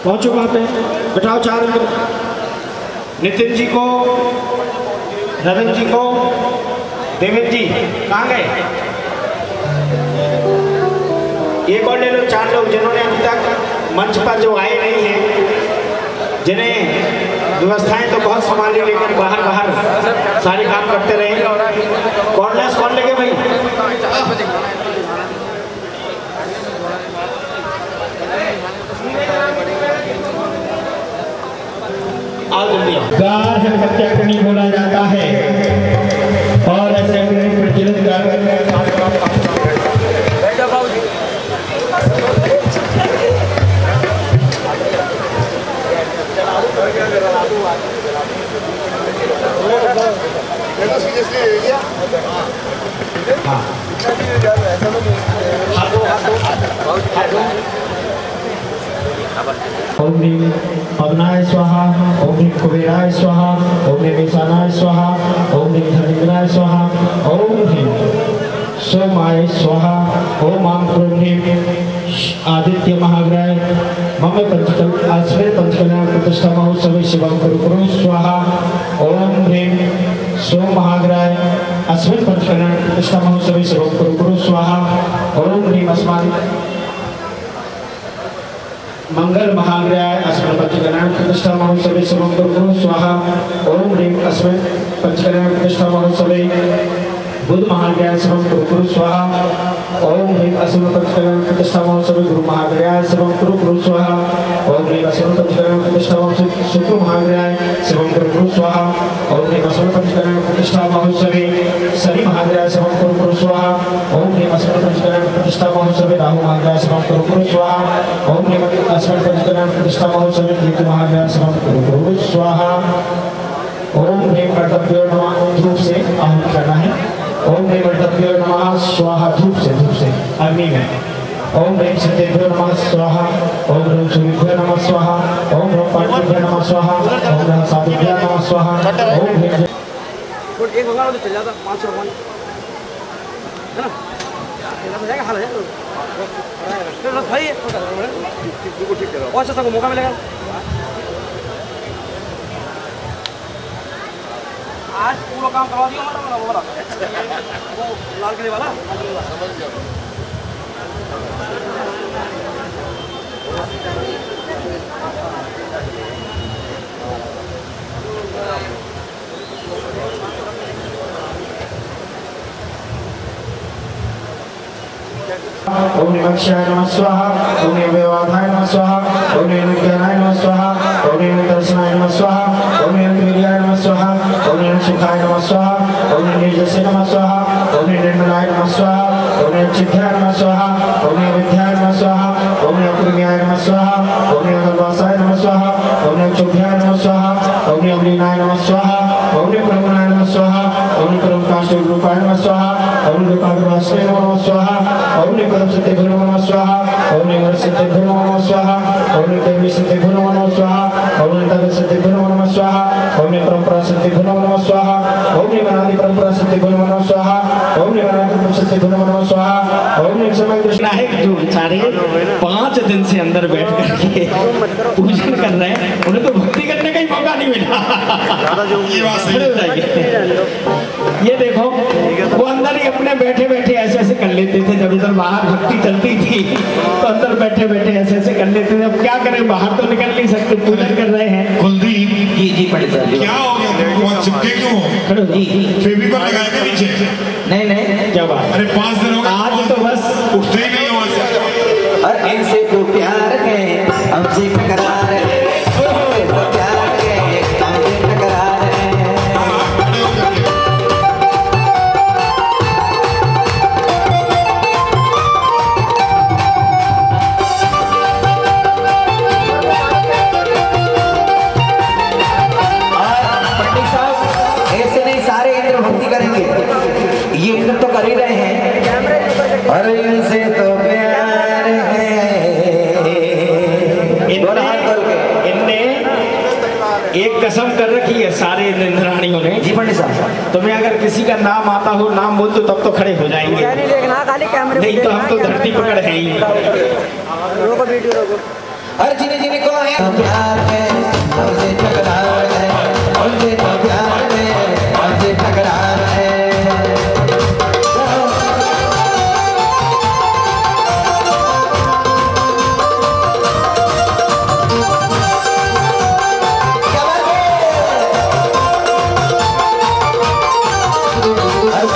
पहुंचो वहां पे, बिठाओ 4 अंदर। नितिन जी को, रविंद्र जी को, देवेंद्र जी कहाँ गए? एक और ले लो, 4 लोग जिन्होंने अभी तक मंच पर जो आए नहीं हैं, जिन्हें व्यवस्थाएं तो बहुत संभाली लेकिन बाहर बाहर सारे काम करते रहे। कौन लेके भाई? गार हत्याग्नि बोला जाता है और ऐसे प्रचलित ओम ह्रीं पवनाय स्वाहा, ओम ह्रीं कुबेराय स्वाहा, ओम ह्रीं ईशानाय स्वाहा, ओम ह्रीं धर्मेंद्राय स्वाहा, ओम ह्रीं सोमाय स्वाहा, ओम आम क्रोम ह्रीं आदित्य महाग्रह मम पंचकल अस्मिन् पंचकल्याण प्रतिष्ठा महोत्सवे शिवं कुरु स्वाहा। ओम ह्रीं सोम महाग्रह अस्मिन् पंचकल्याण प्रतिष्ठा महोत्सवे शिवं कुरु स्वाहा। ओम ह्रीं अस्मान् मंगल महाग्रह अस्मिन् पंचकल्याण प्रतिष्ठा महोत्सवे शिवं कुरु स्वाहा। ओम ह्रीं अस्मिन् पंचकल्याण प्रतिष्ठा महोत्सवे बुध महाग्रह शिवं कुरु स्वाहा। ओम ह्रीं अस्मिन् पंचकल्याण प्रतिष्ठा महोत्सवे गुरु महाग्रह शिवं कुरु स्वाहा। ओम ह्रीं अस्मिन् पंचकल्याण महाग्रहाय शिवम कुरु स्वाहा। ओम ह्रीं अस्मत् पंचकरण प्रतिष्ठा महोत्सवे शनि महाग्रहाय शिवम कुरु स्वाहा। ओम ह्रीं अस्मत् पंचकरण प्रतिष्ठा महोत्सवे राहु महाग्रहाय शिवम कुरु स्वाहा। ओम ह्रीं अस्मत् पंचकरण प्रतिष्ठा महोत्सवे केतु महाग्रहाय शिवम कुरु स्वाहा। ओम ह्रीं कर्तव्यो नमः धूप से आहुति करना है। ओम ह्रीं कर्तव्यो नमः स्वाहा धूप से अग्नि में। ओम ह्रीं सिद्धेभ्यो नमः स्वाहा। ओम ह्रीं सूर्यभ्यो नमः स्वाहा। ओम ह्रीं पार्थिभ्यो नमः स्वाहा। ओम ह्रीं साधुभ्यो नमः स्वाहा। ओम ह्रीं एक होगा तो चल जाता 500 है ना हो जाएगा हाल है तो भाई ठीक करो और अच्छा मौका मिलेगा आज पूरा काम करवा दिया मतलब वो वाला वो लाल किले वाला ओम नमः शिवाय नमः स्वाहा। ओम नमः वेवाधाय नमः स्वाहा। ओम नमः ज्ञानाय नमः स्वाहा। ओम नमः दर्शनाय नमः स्वाहा। ओम नमः वीर्याय नमः स्वाहा। ओम नमः सुखाय नमः स्वाहा। ओम नमः निर्जसे नमः स्वाहा। ओम नमः निर्मलाय नमः स्वाहा। ओम नमः चिद्ध्याय नमः स्वाहा। ओम नमः विद्याय नमः स्वाहा। ओम नमः पुण्याय नमः स्वाहा। ओम नमः कल्पासाय नमः स्वाहा। ओम नमः चुभ्याय नमः स्वाहा। ओम नमः अम्लीनाय नमः स्वाहा। ओम नमः परमनाय नमः स्वाहा। ओम नमः परम काष्ठ रूपाय नमः स्वाहा। ओम नमः काग्रवासने नमः स्वाहा। ओम नमः परम सत्यगुरु नमः स्वाहा। ओम नमः सत्यगुरु नमः स्वाहा। ओम नमः देवी सत्यगुरु नमः स्वाहा। ओम नमः तद सत्यगुरु नमः स्वाहा। ओम नमः परंपरा सत्यगुरु नमः स्वाहा। ओम नमः अनादि परंपरा सत्यगुरु नमः स्वाहा। ओम नमः अनादि सत्यगुरु नमः स्वाहा। ओम नमः समय कृष्ण है जो सारे 5 दिन से अंदर बैठ करके पूजन कर रहे हैं उन्हें तो भक्ति करने का ही मौका नहीं मिला। ये देखो वो अंदर ही अपने बैठे बैठे ऐसे ऐसे कर लेते थे जब इधर बाहर भक्ति चलती थी तो अंदर बैठे बैठे ऐसे ऐसे कर लेते थे। अब क्या करें बाहर तो निकल नहीं सकते पूजन कर रहे हैं। कुलदीप जी पंडित साहब क्या हो गया तुमको बहुत चिपके क्यों हो? खड़ो जी फेविकोल लगाए थे नीचे? नहीं क्या बात अरे 5 दिन हो गए आज तो बस उठते ही नहीं हो वहाँ से। और इनसे तो प्यार है हमसे टकरार है तो प्यार है हमसे टकरार है सारे इंद्र भक्ति करेंगे ये इंद्र तो कर ही रहे हैं अरे इनसे तो प्यार है इनने एक कसम कर रखी है सारे इंद्राणियों ने। जी पंडित साहब तुम्हें अगर किसी का नाम आता हो नाम बोल दो तब तो खड़े हो जाएंगे नहीं तो हम तो धरती पकड़ है ही। रोको वीडियो रोको। हर जिन्हें जिन्हें को है प्यार है हमसे टकरार है हमसे तो प्यार है हमसे टकरार है।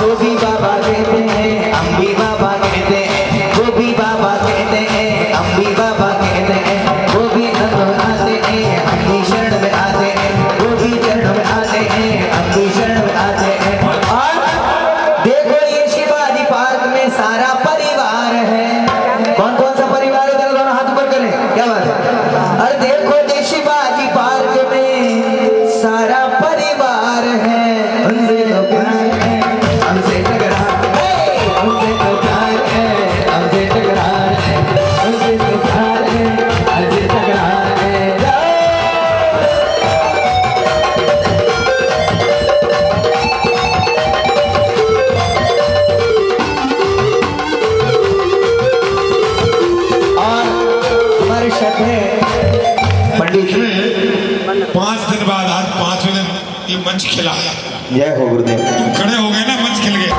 गोभी बाबा कहते हैं अम्बी बाबा कहते हैं गोभी बाबा कहते हैं अम्बी बाबा कहते हैं गोभी नंद आते हैं अम्बी शरण में आते हैं गोभी चरण में आते हैं अम्बी शरण में आते हैं। और देखो ये शिवाजी पार्क में सारा परिवार है। कौन कौन सा परिवार है दोनों हाथ ऊपर करें क्या बात है। और देखो ये शिवाजी पार्क में सारा परिवार है उनसे तो प्यार है हमसे टकरार है हमसे तो प्यार है हमसे टकरार है हमसे तो प्यार है हमसे टकरार है। और हमारे शब्द है पंडित 5 दिन बाद आज 5वें दिन ये मंच खिला। जय हो गुरुदेव। खड़े हो गए ना मंच खिल गए।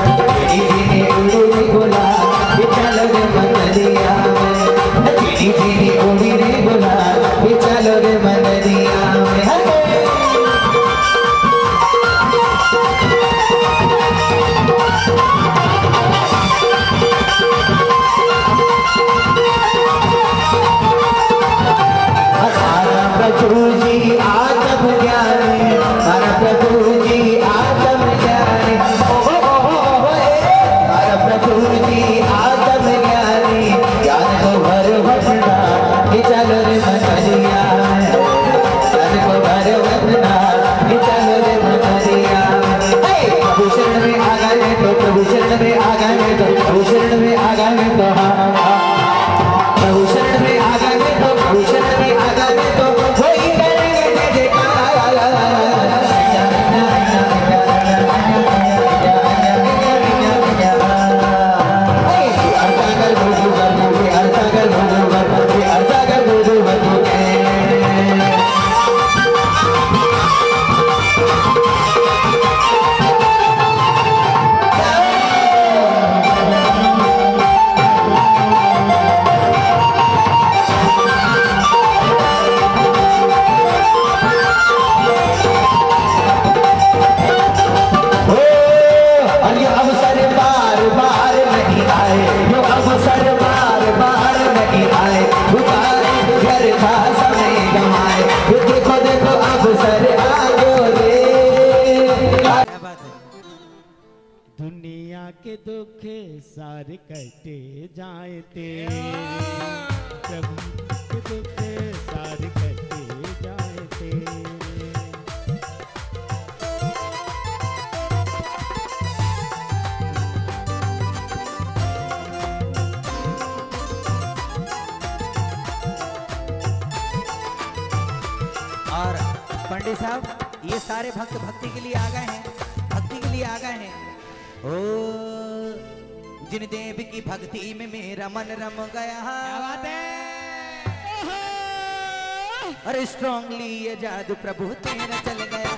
आज सारे कटे जाए तेरे, प्रभु के दुख सारे कटे जाए तेरे। और पंडित साहब ये सारे भक्त भक्ति के लिए आ गए हैं, भक्ति के लिए आ गए हैं। ओ जिन देव की भक्ति में मेरा मन रम गया, क्या बात है। अरे स्ट्रांगली ये जादू प्रभु तेरा चल गया,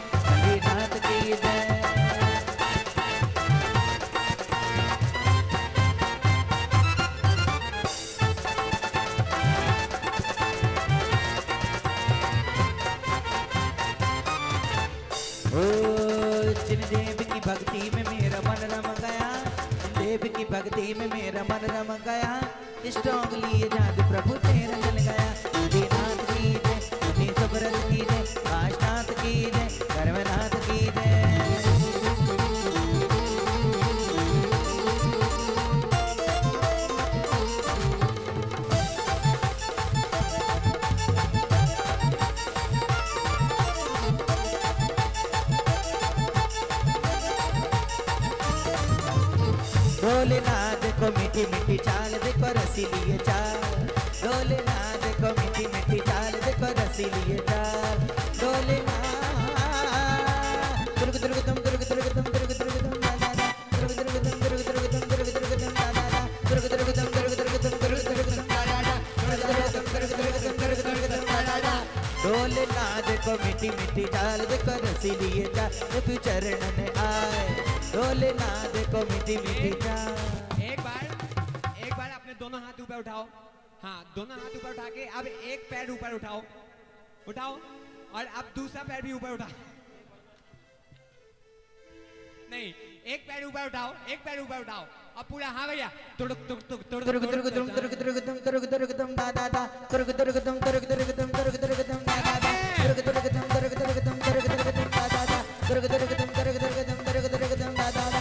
नाथ की जय। जिन देव की भक्ति में मेरा मन रम गया, देव की भक्ति में मेरा मन रम गया, स्ट्रांगली ये जादू प्रभु तेरा चल गया। नाथ की जय, सबरत की जय, काशनाथ की जय, कर्मनाथ की जय। डोले ना देखो मीठी मीठी चाल, देखो रसीली चाल। डोले ना देखो मीठी मीठी चाल, देखो रसीली चाल। डोले ना दुर्ग दुर्ग तुम दुर्ग दुर्ग तुम दुर्ग दुर्ग तुम दादा, दुर्ग दुर्ग तुम दुर्ग दुर्ग तुम दुर्ग दुर्ग तुम दादा, दुर्ग दुर्ग तुम दुर्ग दुर्ग तुम दुर्ग दुर्ग तुम दादा, दुर्ग दुर्ग तुम दुर्ग दुर्ग तुम दुर्ग दुर्ग तुम दादा। डोले ना देखो मीठी मीठी चाल, देखो रसीली चाल, प्रभु चरण में आए। डोले ना देखो मीठी मीठी चाल। एक बार अपने दोनों हाथ ऊपर उठाओ। हाँ, दोनों हाथ ऊपर उठा के अब एक पैर ऊपर उठाओ, उठाओ, और अब दूसरा पैर भी ऊपर उठाओ। नहीं, एक पैर ऊपर उठाओ, एक पैर ऊपर उठाओ, अब पूरा। हाँ भैया, तुड़क तुड़क तुड़क तुड़क तुर्ग तुर्ग तुम तुर्ग तुर्ग तुम तुर्ग तुर्ग तुम दादा दा, तुर्ग तुर्ग तुम तुर्ग तुर्ग तुम तुर्ग तुर्ग तुम दादा दा, तुर्ग तुर्ग तुम तुर्ग तुर्ग तुम तुर्ग तुर्ग तुम दादा दा, तुर्ग तुर्ग तुम तुर्ग तुर्ग तुम तुर्ग तुर्ग तुम दादा दा।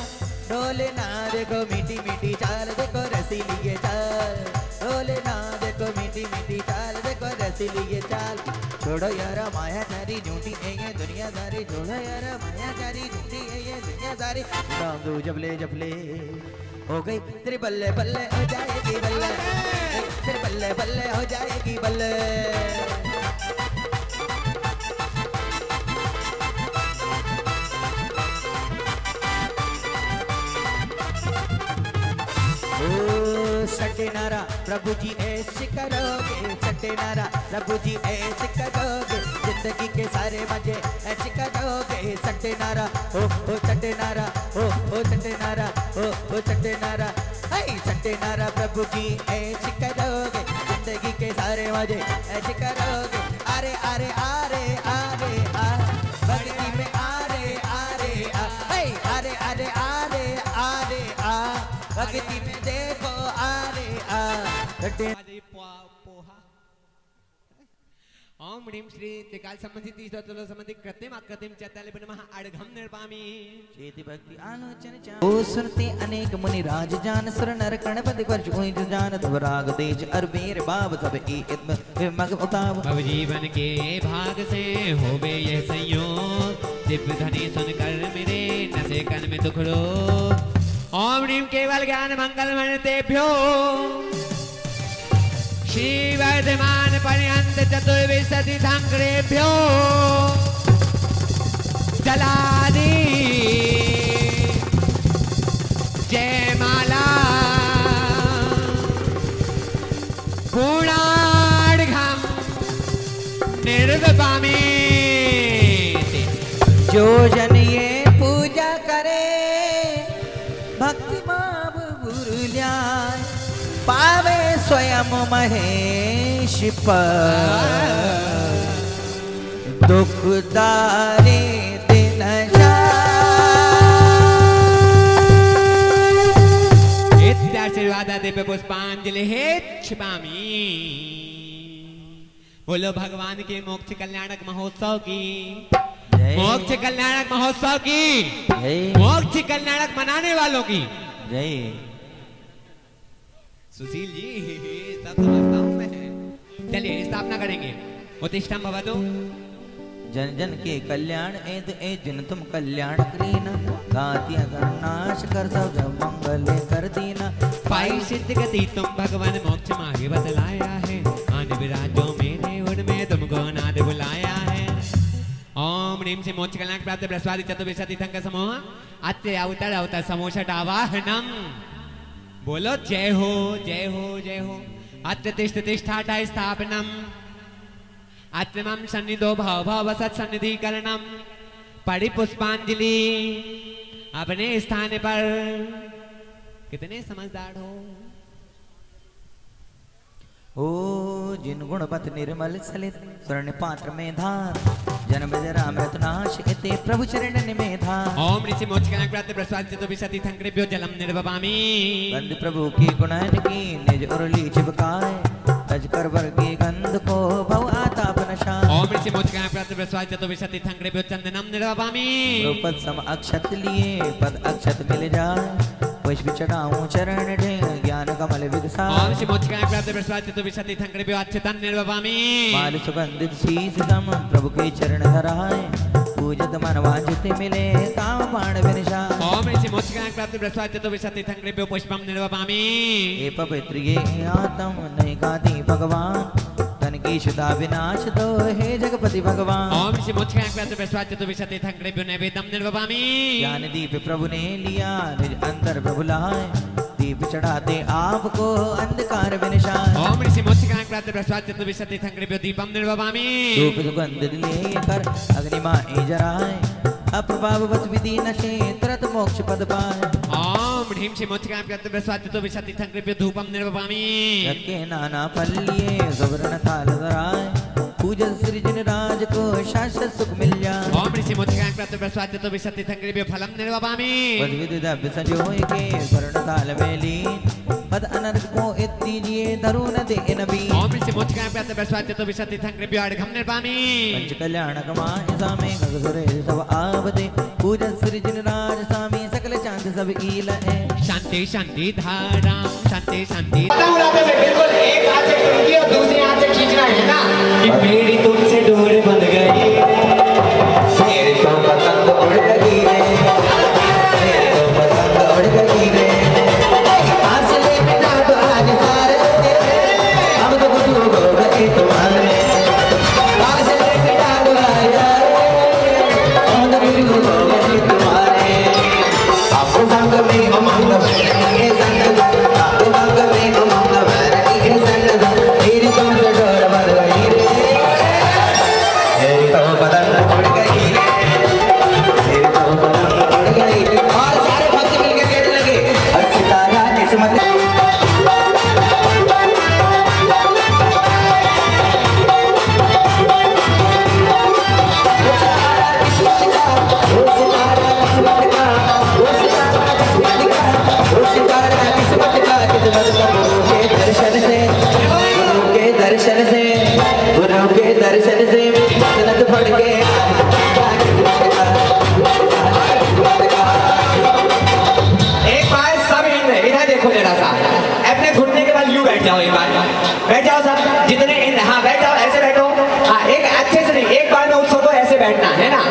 डोले ना देखो मीठी मीठी चाल, देखो रसीली ये चाल। डोले ना देखो मीठी मीठी चाल, देखो रसीली ये चाल। छोड़ो यार माया सारी झूठी है ये दुनियादारी, छोड़ो यार माया सारी झूठी है ये दुनियादारी। राम दो जबले जबले हो गई तेरे बल्ले बल्ले हो जाएगी बल्ले, तेरे बल्ले बल्ले हो जाएगी बल्ले। सटे नारा प्रभु जी ऐसे करोगे, सटे नारा प्रभु जी ऐसे करोगे, जिंदगी के सारे मजे ऐसे करोगे। सटे नारा ओ सटे नारा ओ सटे नारा ओ सटे नारा, सटे नारा प्रभु जी ऐसे करोगे, जिंदगी के सारे मजे ऐसे करोगे। अरे अरे अरे अरे आ भक्ति में अरे अरे आ, अरे अरे अरे अरे आ भक्ति में देखो अरे आ। ओम ह्रीं श्री त्रिकाल संबंधित स्तोत्र संबंधित कृत्रिम आकृतिम चैताले नमः अड़घम निर्पामी चेति भक्ति आलोचन चा। ओ सुनते अनेक मुनि राज जान, सुर नर गणपति वर्ष कोई जान, तब राग देश अरबेर बाब सब एक मग उताव। अब जीवन के भाग से हो बे यह संयोग, दिव्य ध्वनि सुनकर मेरे नसे कन में दुख रो। ओम ह्रीं केवल ज्ञान मंगल मनतेभ्यो श्री वर्धमान पर्यंत चतुर्विंशति शंकरेभ्यो जलादि जय माला पूर्णार्घम निर्वपामि। जो जन ये पूजा करे भक्ति भाव गुरु ल्याय, पावे स्वयं महेश पर दुखदारे दिन इत्याशीर्वाद दिव्य पुष्पांजलि हे क्षिपामि। बोलो भगवान के मोक्ष कल्याणक महोत्सव की, मोक्ष कल्याणक महोत्सव की, मोक्ष कल्याणक मनाने वालों की जय। सुशील जी सब समझता हूँ मैं। चलिए स्थापना करेंगे। उत्तिष्ठम् भवतु। जन जन के कल्याण एद ए जिन तुम कल्याण करीना गाती अगर नाश कर सब मंगल कर दीना। पाई सिद्ध गति तुम भगवान मोक्ष मार्ग बतलाया है। आन विराजो मेरे उनमें तुमको नाद बुलाया है। ओम ह्रीं से मोक्ष कल्याण प्राप्त बृहस्पति चतुर्विंशति संघ समूह अत्य अवतर अवतर समोषट आवाहनम। बोलो जय हो जय हो जय हो। अत्र तिष्ठ तिष्ठाटा स्थापनम अत्रमं सन्निधो भव भव सत्सन्निधिकरणम। पढ़ी पुष्पांजलि अपने स्थान पर। कितने समझदार हो। ओ जिन गुणपत निर्मल सलित स्वर्ण पात्र में धार जन्म जरामृत नाश इते प्रभु चरण में धार। ओम ऋषि मोक्ष कल्याण प्राप्त बृहस्पति चतुर्विंशति संकृभ्यो जलम निर्वपामि। गंध प्रभु की गुणन की निज उरली चिपकाए तज कर वर्गी गंध को भव आताप नशा। ओम ऋषि मोक्ष कल्याण प्राप्त बृहस्पति चतुर्विंशति संकृभ्यो चंदनम निर्वपामि। पद सम अक्षत लिए पद अक्षत मिल जाए पुष्प चढ़ाऊं चरण ढे ज्ञान कमल विकसा। ओम ऋषि मोक्ष कल्याण प्राप्त बृहस्पति चतुर्विंशति संकृभ्यो अच्युतम निर्वपामि। माल सुगंधित शीस दम प्रभु के चरण धराए पूजत मन वांछित मिले काम बाण विनिशा। ओम ऋषि मोक्ष कल्याण प्राप्त बृहस्पति चतुर्विंशति संकृभ्यो पुष्पम निर्वपामि। ये पवित्र ये आत्म नहीं गाती भगवान तन की शुदा विनाश दो हे जगपति भगवान। ओम ऋषि मोक्ष कल्याण प्राप्त बृहस्पति चतुर्विंशति संकृभ्यो नैवेद्यम निर्वपामि। ज्ञान दीप प्रभु ने लिया निज अंतर प्रभु लाए दीप चढ़ाते आपको अंधकार विनिशान। ओम ऋषि मोक्ष कल्याण प्राप्त बृहस्पति चतुर्विंशति संकृभ्यो दीपम निर्वपामि। धूप सुगंध लेकर अग्निमाए जराए अप्रभाववत विधि नशे तुरंत मोक्ष पद पाए। ओम ह्रीं से मोक्ष कल्याण प्राप्त बृहस्पति चतुर्विंशति संकृभ्यो धूपम निर्वपामि। के नाना फल लिए सुवर्ण थाल धराए पूजन सृजन राज को शाश्वत सुख मिल जाए। ओम ऋषि मोक्ष कल्याण प्राप्त बृहस्पति चतुर्विंशति संकृभ्यो फलम निर्वपामि। पद विधि दव्य संजोय के स्वर्ण थाल में लीन पद अनर्घ को इत्तीजिए धरुन दे नबी। ओम ऋषि मोक्ष कल्याण प्राप्त बृहस्पति चतुर्विंशति संकृभ्यो अर्घम निर्वपामि। पंच कल्याण कमाए सामे गगसुरे सब आवते पूजन सृजन राज सामी सकल चांद सब ईल है। शांति शांति धारा शांति शांति। बिल्कुल एक हाथ से खींची और दूसरे हाथ से खींचना है ना कि मेरी तुमसे डोर बंध गई मेरे तो पतंग उड़ गई रे मेरे तो पतंग उड़ गई रे आसले बिना तो आज सारे हम तो बुझू हो गए तुम्हारे आसले बिना तो आज हम तो बुझू हो गए तुम्हारे आपको संग में अमंग में संग आपको संग में अमंग में संग मेरी तुमसे डोर बंध गई रे मेरी तो पतंग उड़ गई रे मेरी तो पतंग उड़ गई रे। और सारे भक्त मिलकर कहने लगे सितारा किस्मत दर्शन से सनत फट के एक बार सब इधर देखो जरा सा अपने घुटने के बाद यूं बैठ जाओ। एक बार बैठ जाओ सब जितने हाँ बैठ जाओ ऐसे बैठो। हाँ एक अच्छे से नहीं एक बार में उठो तो ऐसे बैठना है ना।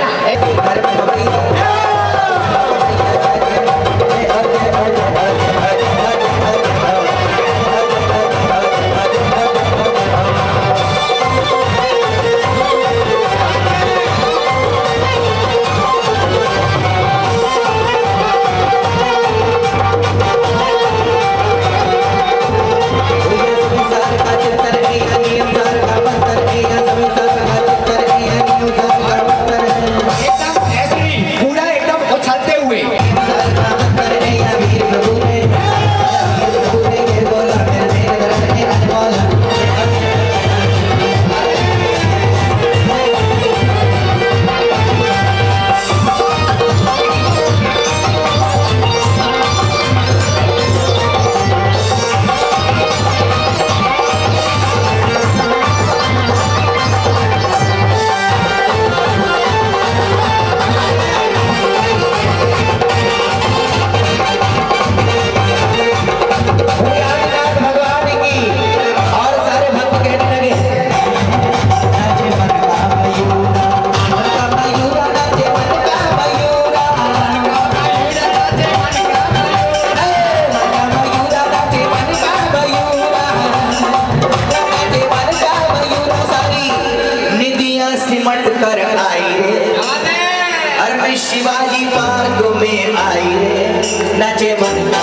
नाचे मन का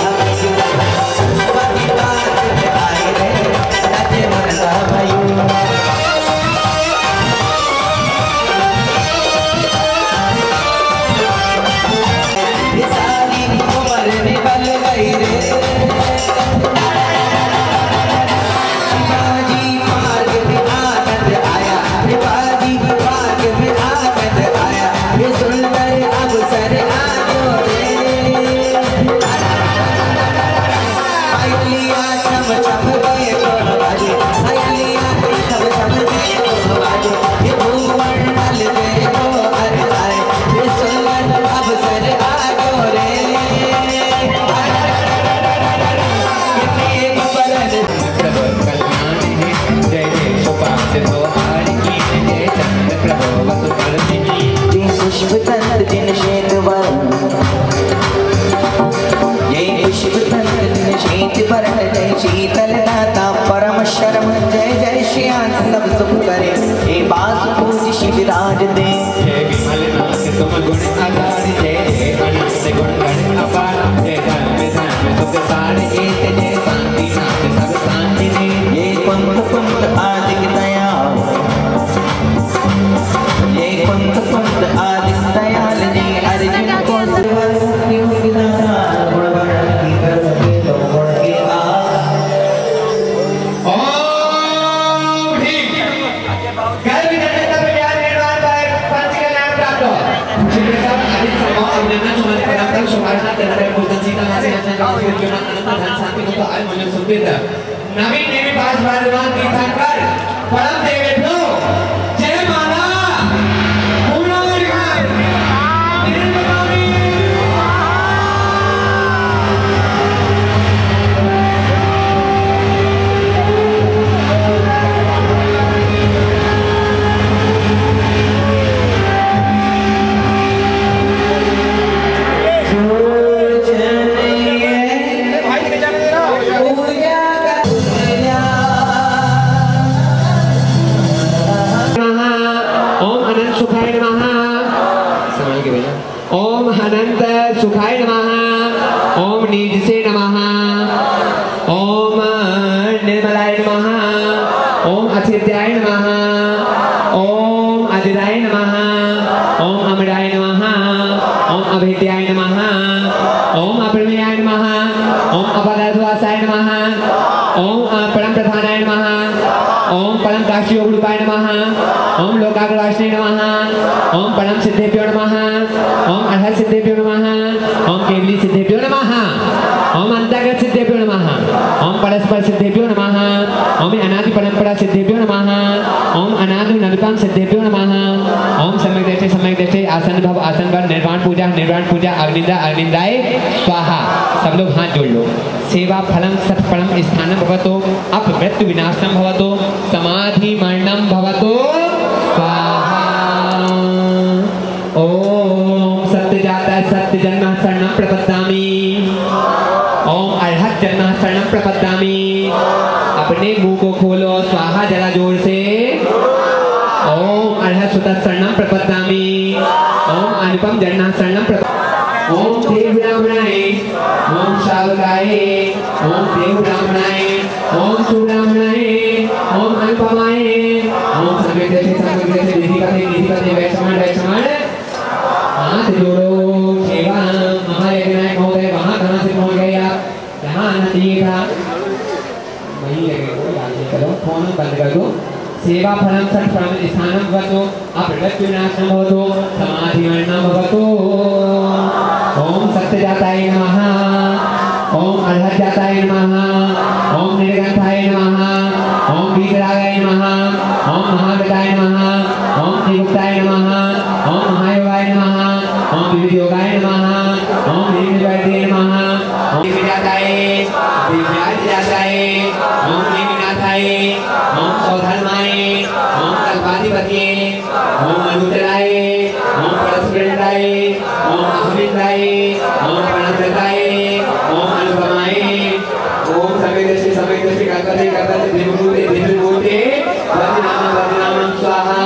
आए रे नाचे मन का सारी उम्र निकल गई रे शिवाजी मार्ग में आनंद आया शिवाजी मार्ग में आनंद आया ये सुंदर अवसर आयो रे आइलिया छम छम गए कोन बाजे आइलिया छम छम गए कोन बाजे ये भूमंडल देखो अरे आए ये सुंदर अवसर आयो रे पुष्प तंत्र दिन श्वेत वर्ण ये पुष्प तंत्र दिन श्वेत वर्ण जय शीतल दाता परम शर्म जय जय श्री आनंद सुख करे हे बास पूज शिवराज दे जय विमल नाथ तुम गुण आधार जय जय अनंत गुण गण अपार जय धर्म धर्म सुख सार एक जय शांति नाथ सब शांति दे ये पंथ पंथ आदिक दया ये पंथ पंथ आदिक दयाल जी अर्जुन को सर्वज्ञ विदाता गुण वर्णन की कर सके तो गुण के ओम ह्रीं गर्भ जगत विद्या निर्वाण पाए पंच कल्याण प्राप्त हो श्री सब अधिक समो अभिनंदन सुमन परम शुभारंभ तेरे पूजन सीता मासे आचरण और जीवन अनंत धन शांति को आय मन सुखित नवीन देवी पास बारवां तीर्थंकर परम देवेभ्यो जय माला ओम अनंत सुखाय नमः ओम नीज से नमः ओम निर्मलाय नमः ओम अचित्याय नमः ओम अजिराय नमः ओम अमराय नमः ओम अभेद्याय नमः ओम अप्रमेयाय नमः ओम अपदार्थवासाय नमः ओम परम प्रधानाय नमः ओम परम काश्योगरूपाय नमः ओम लोकाग्रवासिने नमः ओम परम सिद्धेभ्यो नमः ओम अरहत सिद्धेभ्यो नमः ओम केवली सिद्धेभ्यो नमः ओम अंतर्गत सिद्धेभ्यो नमः ओम परस्पर सिद्धेभ्यो नमः ओम अनादि परंपरा सिद्धेभ्यो नमः ओम अनादि नविकाम सिद्धेभ्यो नमः ओम सम्यक दृष्टि आसन भव आसन भव निर्वाण पूजा अग्निंदा अग्निंदाय स्वाहा सब लोग हाथ जोड़ लो सेवा फलम सत्फलम स्थानम भवतो अपमृत्यु विनाशनम भवतो समाधि मरणम भवतो स्वाहा ओम सत्य जाता सत्य जन्म शरणम प्रपद्यामि ओम अरहत जन्म शरणम प्रपद्यामि अपने मुंह को खोलो स्वाहा जरा जोर से ओम अरहत सुत शरणम प्रपद्यामि ओम अनुपम जन्म शरणम ओम देव ब्राह्मणाय ओम शावकाय ओम देव ब्राह्मणाय ओम सुब्राह्मणाय ओम अनुपमाय ओम संवेदे विधि पते वैष्णव हाथ जोड़ो सेवा हमारे विनायक महोदय वहाँ कहाँ से पहुँच गए आप यहाँ आना चाहिए था वहीं लगे हो याद नहीं करो फोन बंद कर दो सेवा फलम सठ फलम स्थानम भवतो अपमृत्यु विनाशनम भवतो समाधि मरणम भवतो ओम सत्यजाताय नमः ओम अरहत जाताय नमः ओम निर्गंधाय नमः ओम वीतरागाय नमः ओम महागताय नमः ओम निरुक्ताय नमः ओम महायोगाय नमः ओम विविधयोगाय नमः ओम निर्विवादे नमः ओम विजाताय दिव्याजाताय ओम निविनाथाय ओम सौधर्माय ओम कल्पाधिपतये ओम अनुतराय ओम परस्पृताय ओम अहमिताय ओम प्रणतताय ओम अनुपमाय ओम समेदश्री कल्पते दिव्यमूर्ते वज्रनामं स्वाहा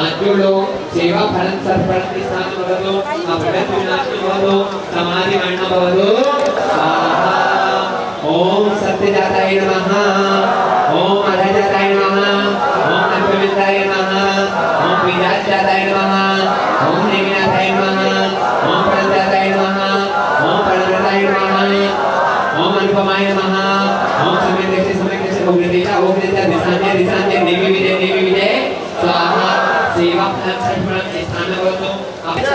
आत्मलो सेवा फलं सत्फलं स्थानं भवतु अपमृत्यु विनाशनं भवतु समाधि मरणं भवतु गणपताय नमः, ओम श्रीनाथाय नमः, ओम प्रणदाताय नमः, ओम प्रणदाताय नमः, ओम अनुपमाय नमः, ओम समय उग्रदेता दिशान्य देवी विजय स्वाहा सेवा स्थान बोलो। अगर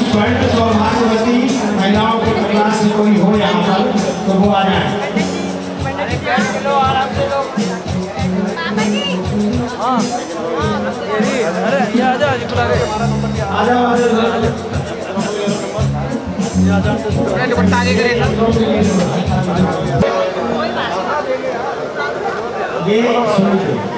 स्वर्ण सौभाग्यवती महिलाओं के परिवार से कोई हो यहाँ पर तो वो आ जाए। ये बच्चों के लिए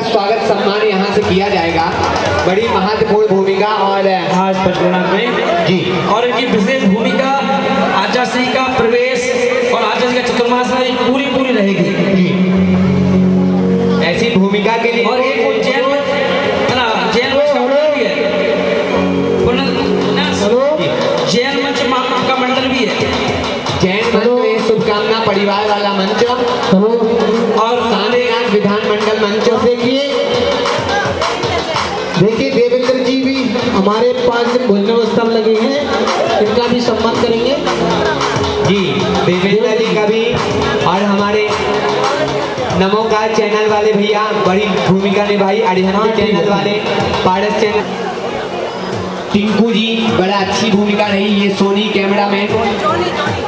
स्वागत सम्मान यहाँ से किया जाएगा। बड़ी महत्वपूर्ण भूमिका और आज पंचकल्याण में जी और इनकी विशेष भूमिका आचार्य का प्रवेश और आचार्य का चतुर्मास में पूरी रहेगी। ऐसी भूमिका के लिए और एक वो जैन मंच का मंडल भी है। जैन मंच में शुभकामना परिवार वाला मंच और सानेनाथ विधानमंडल मंचों से किए। देखिए देवेंद्र जी भी हमारे पास भोजन व्यवस्था लगे हैं, इनका भी सम्मान करेंगे जी। देवेंद्र जी का भी और हमारे नमोकार चैनल वाले भैया बड़ी भूमिका निभाई। अरिहंत चैनल वाले, पारस चैनल, टिंकू जी बड़ा अच्छी भूमिका रही। ये सोनी कैमरामैन,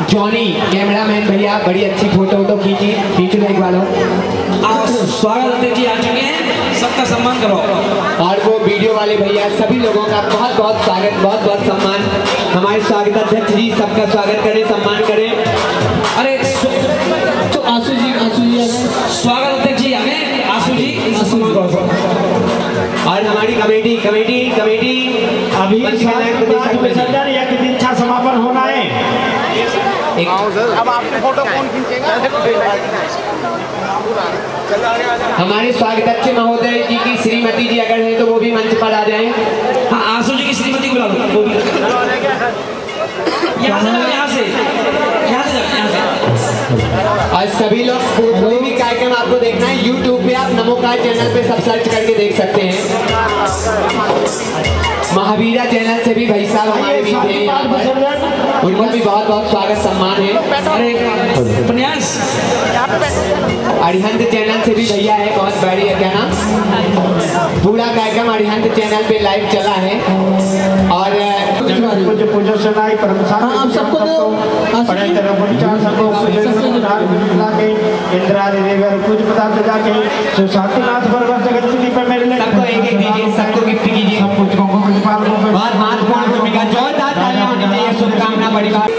जॉनी कैमरामैन भैया बड़ी अच्छी फोटो खींची। एक बार स्वागत जी आ चुके हैं, सबका सम्मान करो। और वो वीडियो वाले भैया सभी लोगों का बहुत बहुत स्वागत, बहुत बहुत सम्मान। हमारे स्वागत अध्यक्ष जी सबका स्वागत करें, सम्मान करें। अरे तो आशु जी स्वागत अध्यक्ष जी हमें आशु जी और हमारी कमेटी अभी विसर्जन या दीक्षा समापन होना है। अब आपने फोटो कौन खींचेगा? हमारे स्वागताध्यक्ष महोदय जी की श्रीमती जी अगर है तो वो भी मंच पर आ जाएं। हाँ, आशु जी की श्रीमती बुला लो, वो भी यहाँ से और सभी लोग कोई भी कार्यक्रम आपको देखना है YouTube पे आप नमोकार चैनल पे सब सर्च करके देख सकते हैं। महावीरा चैनल से भी भाई साहब हमारे बीच हैं यहाँ पर, उनको भी बहुत बहुत स्वागत सम्मान है। प्रयास अरिहंत चैनल से भी भैया है, बहुत बढ़िया। क्या नाम? पूरा कार्यक्रम अरिहंत चैनल पे लाइव चला है। और आप सबको सबको एक दीजिए, सबको गिफ्ट कीजिए। बहुत महत्वपूर्ण भूमिका, जोरदार तालियां होनी चाहिए। शुभकामना परिवार।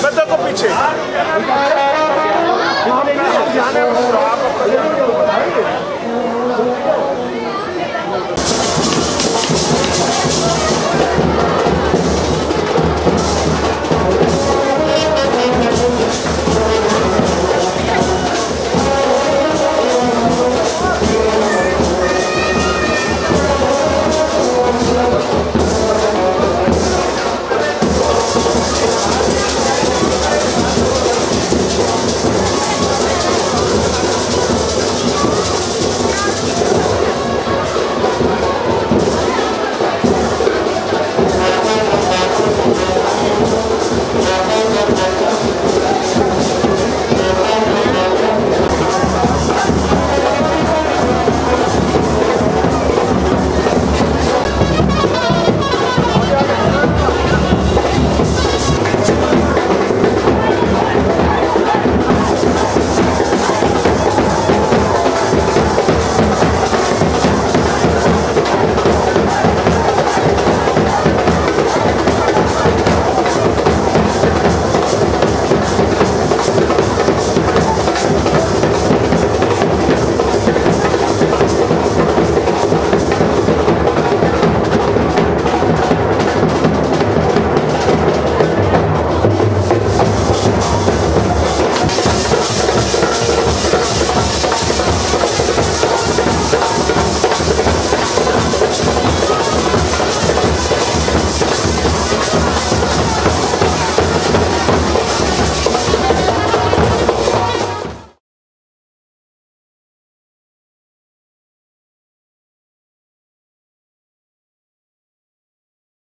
गद्दा को पीछे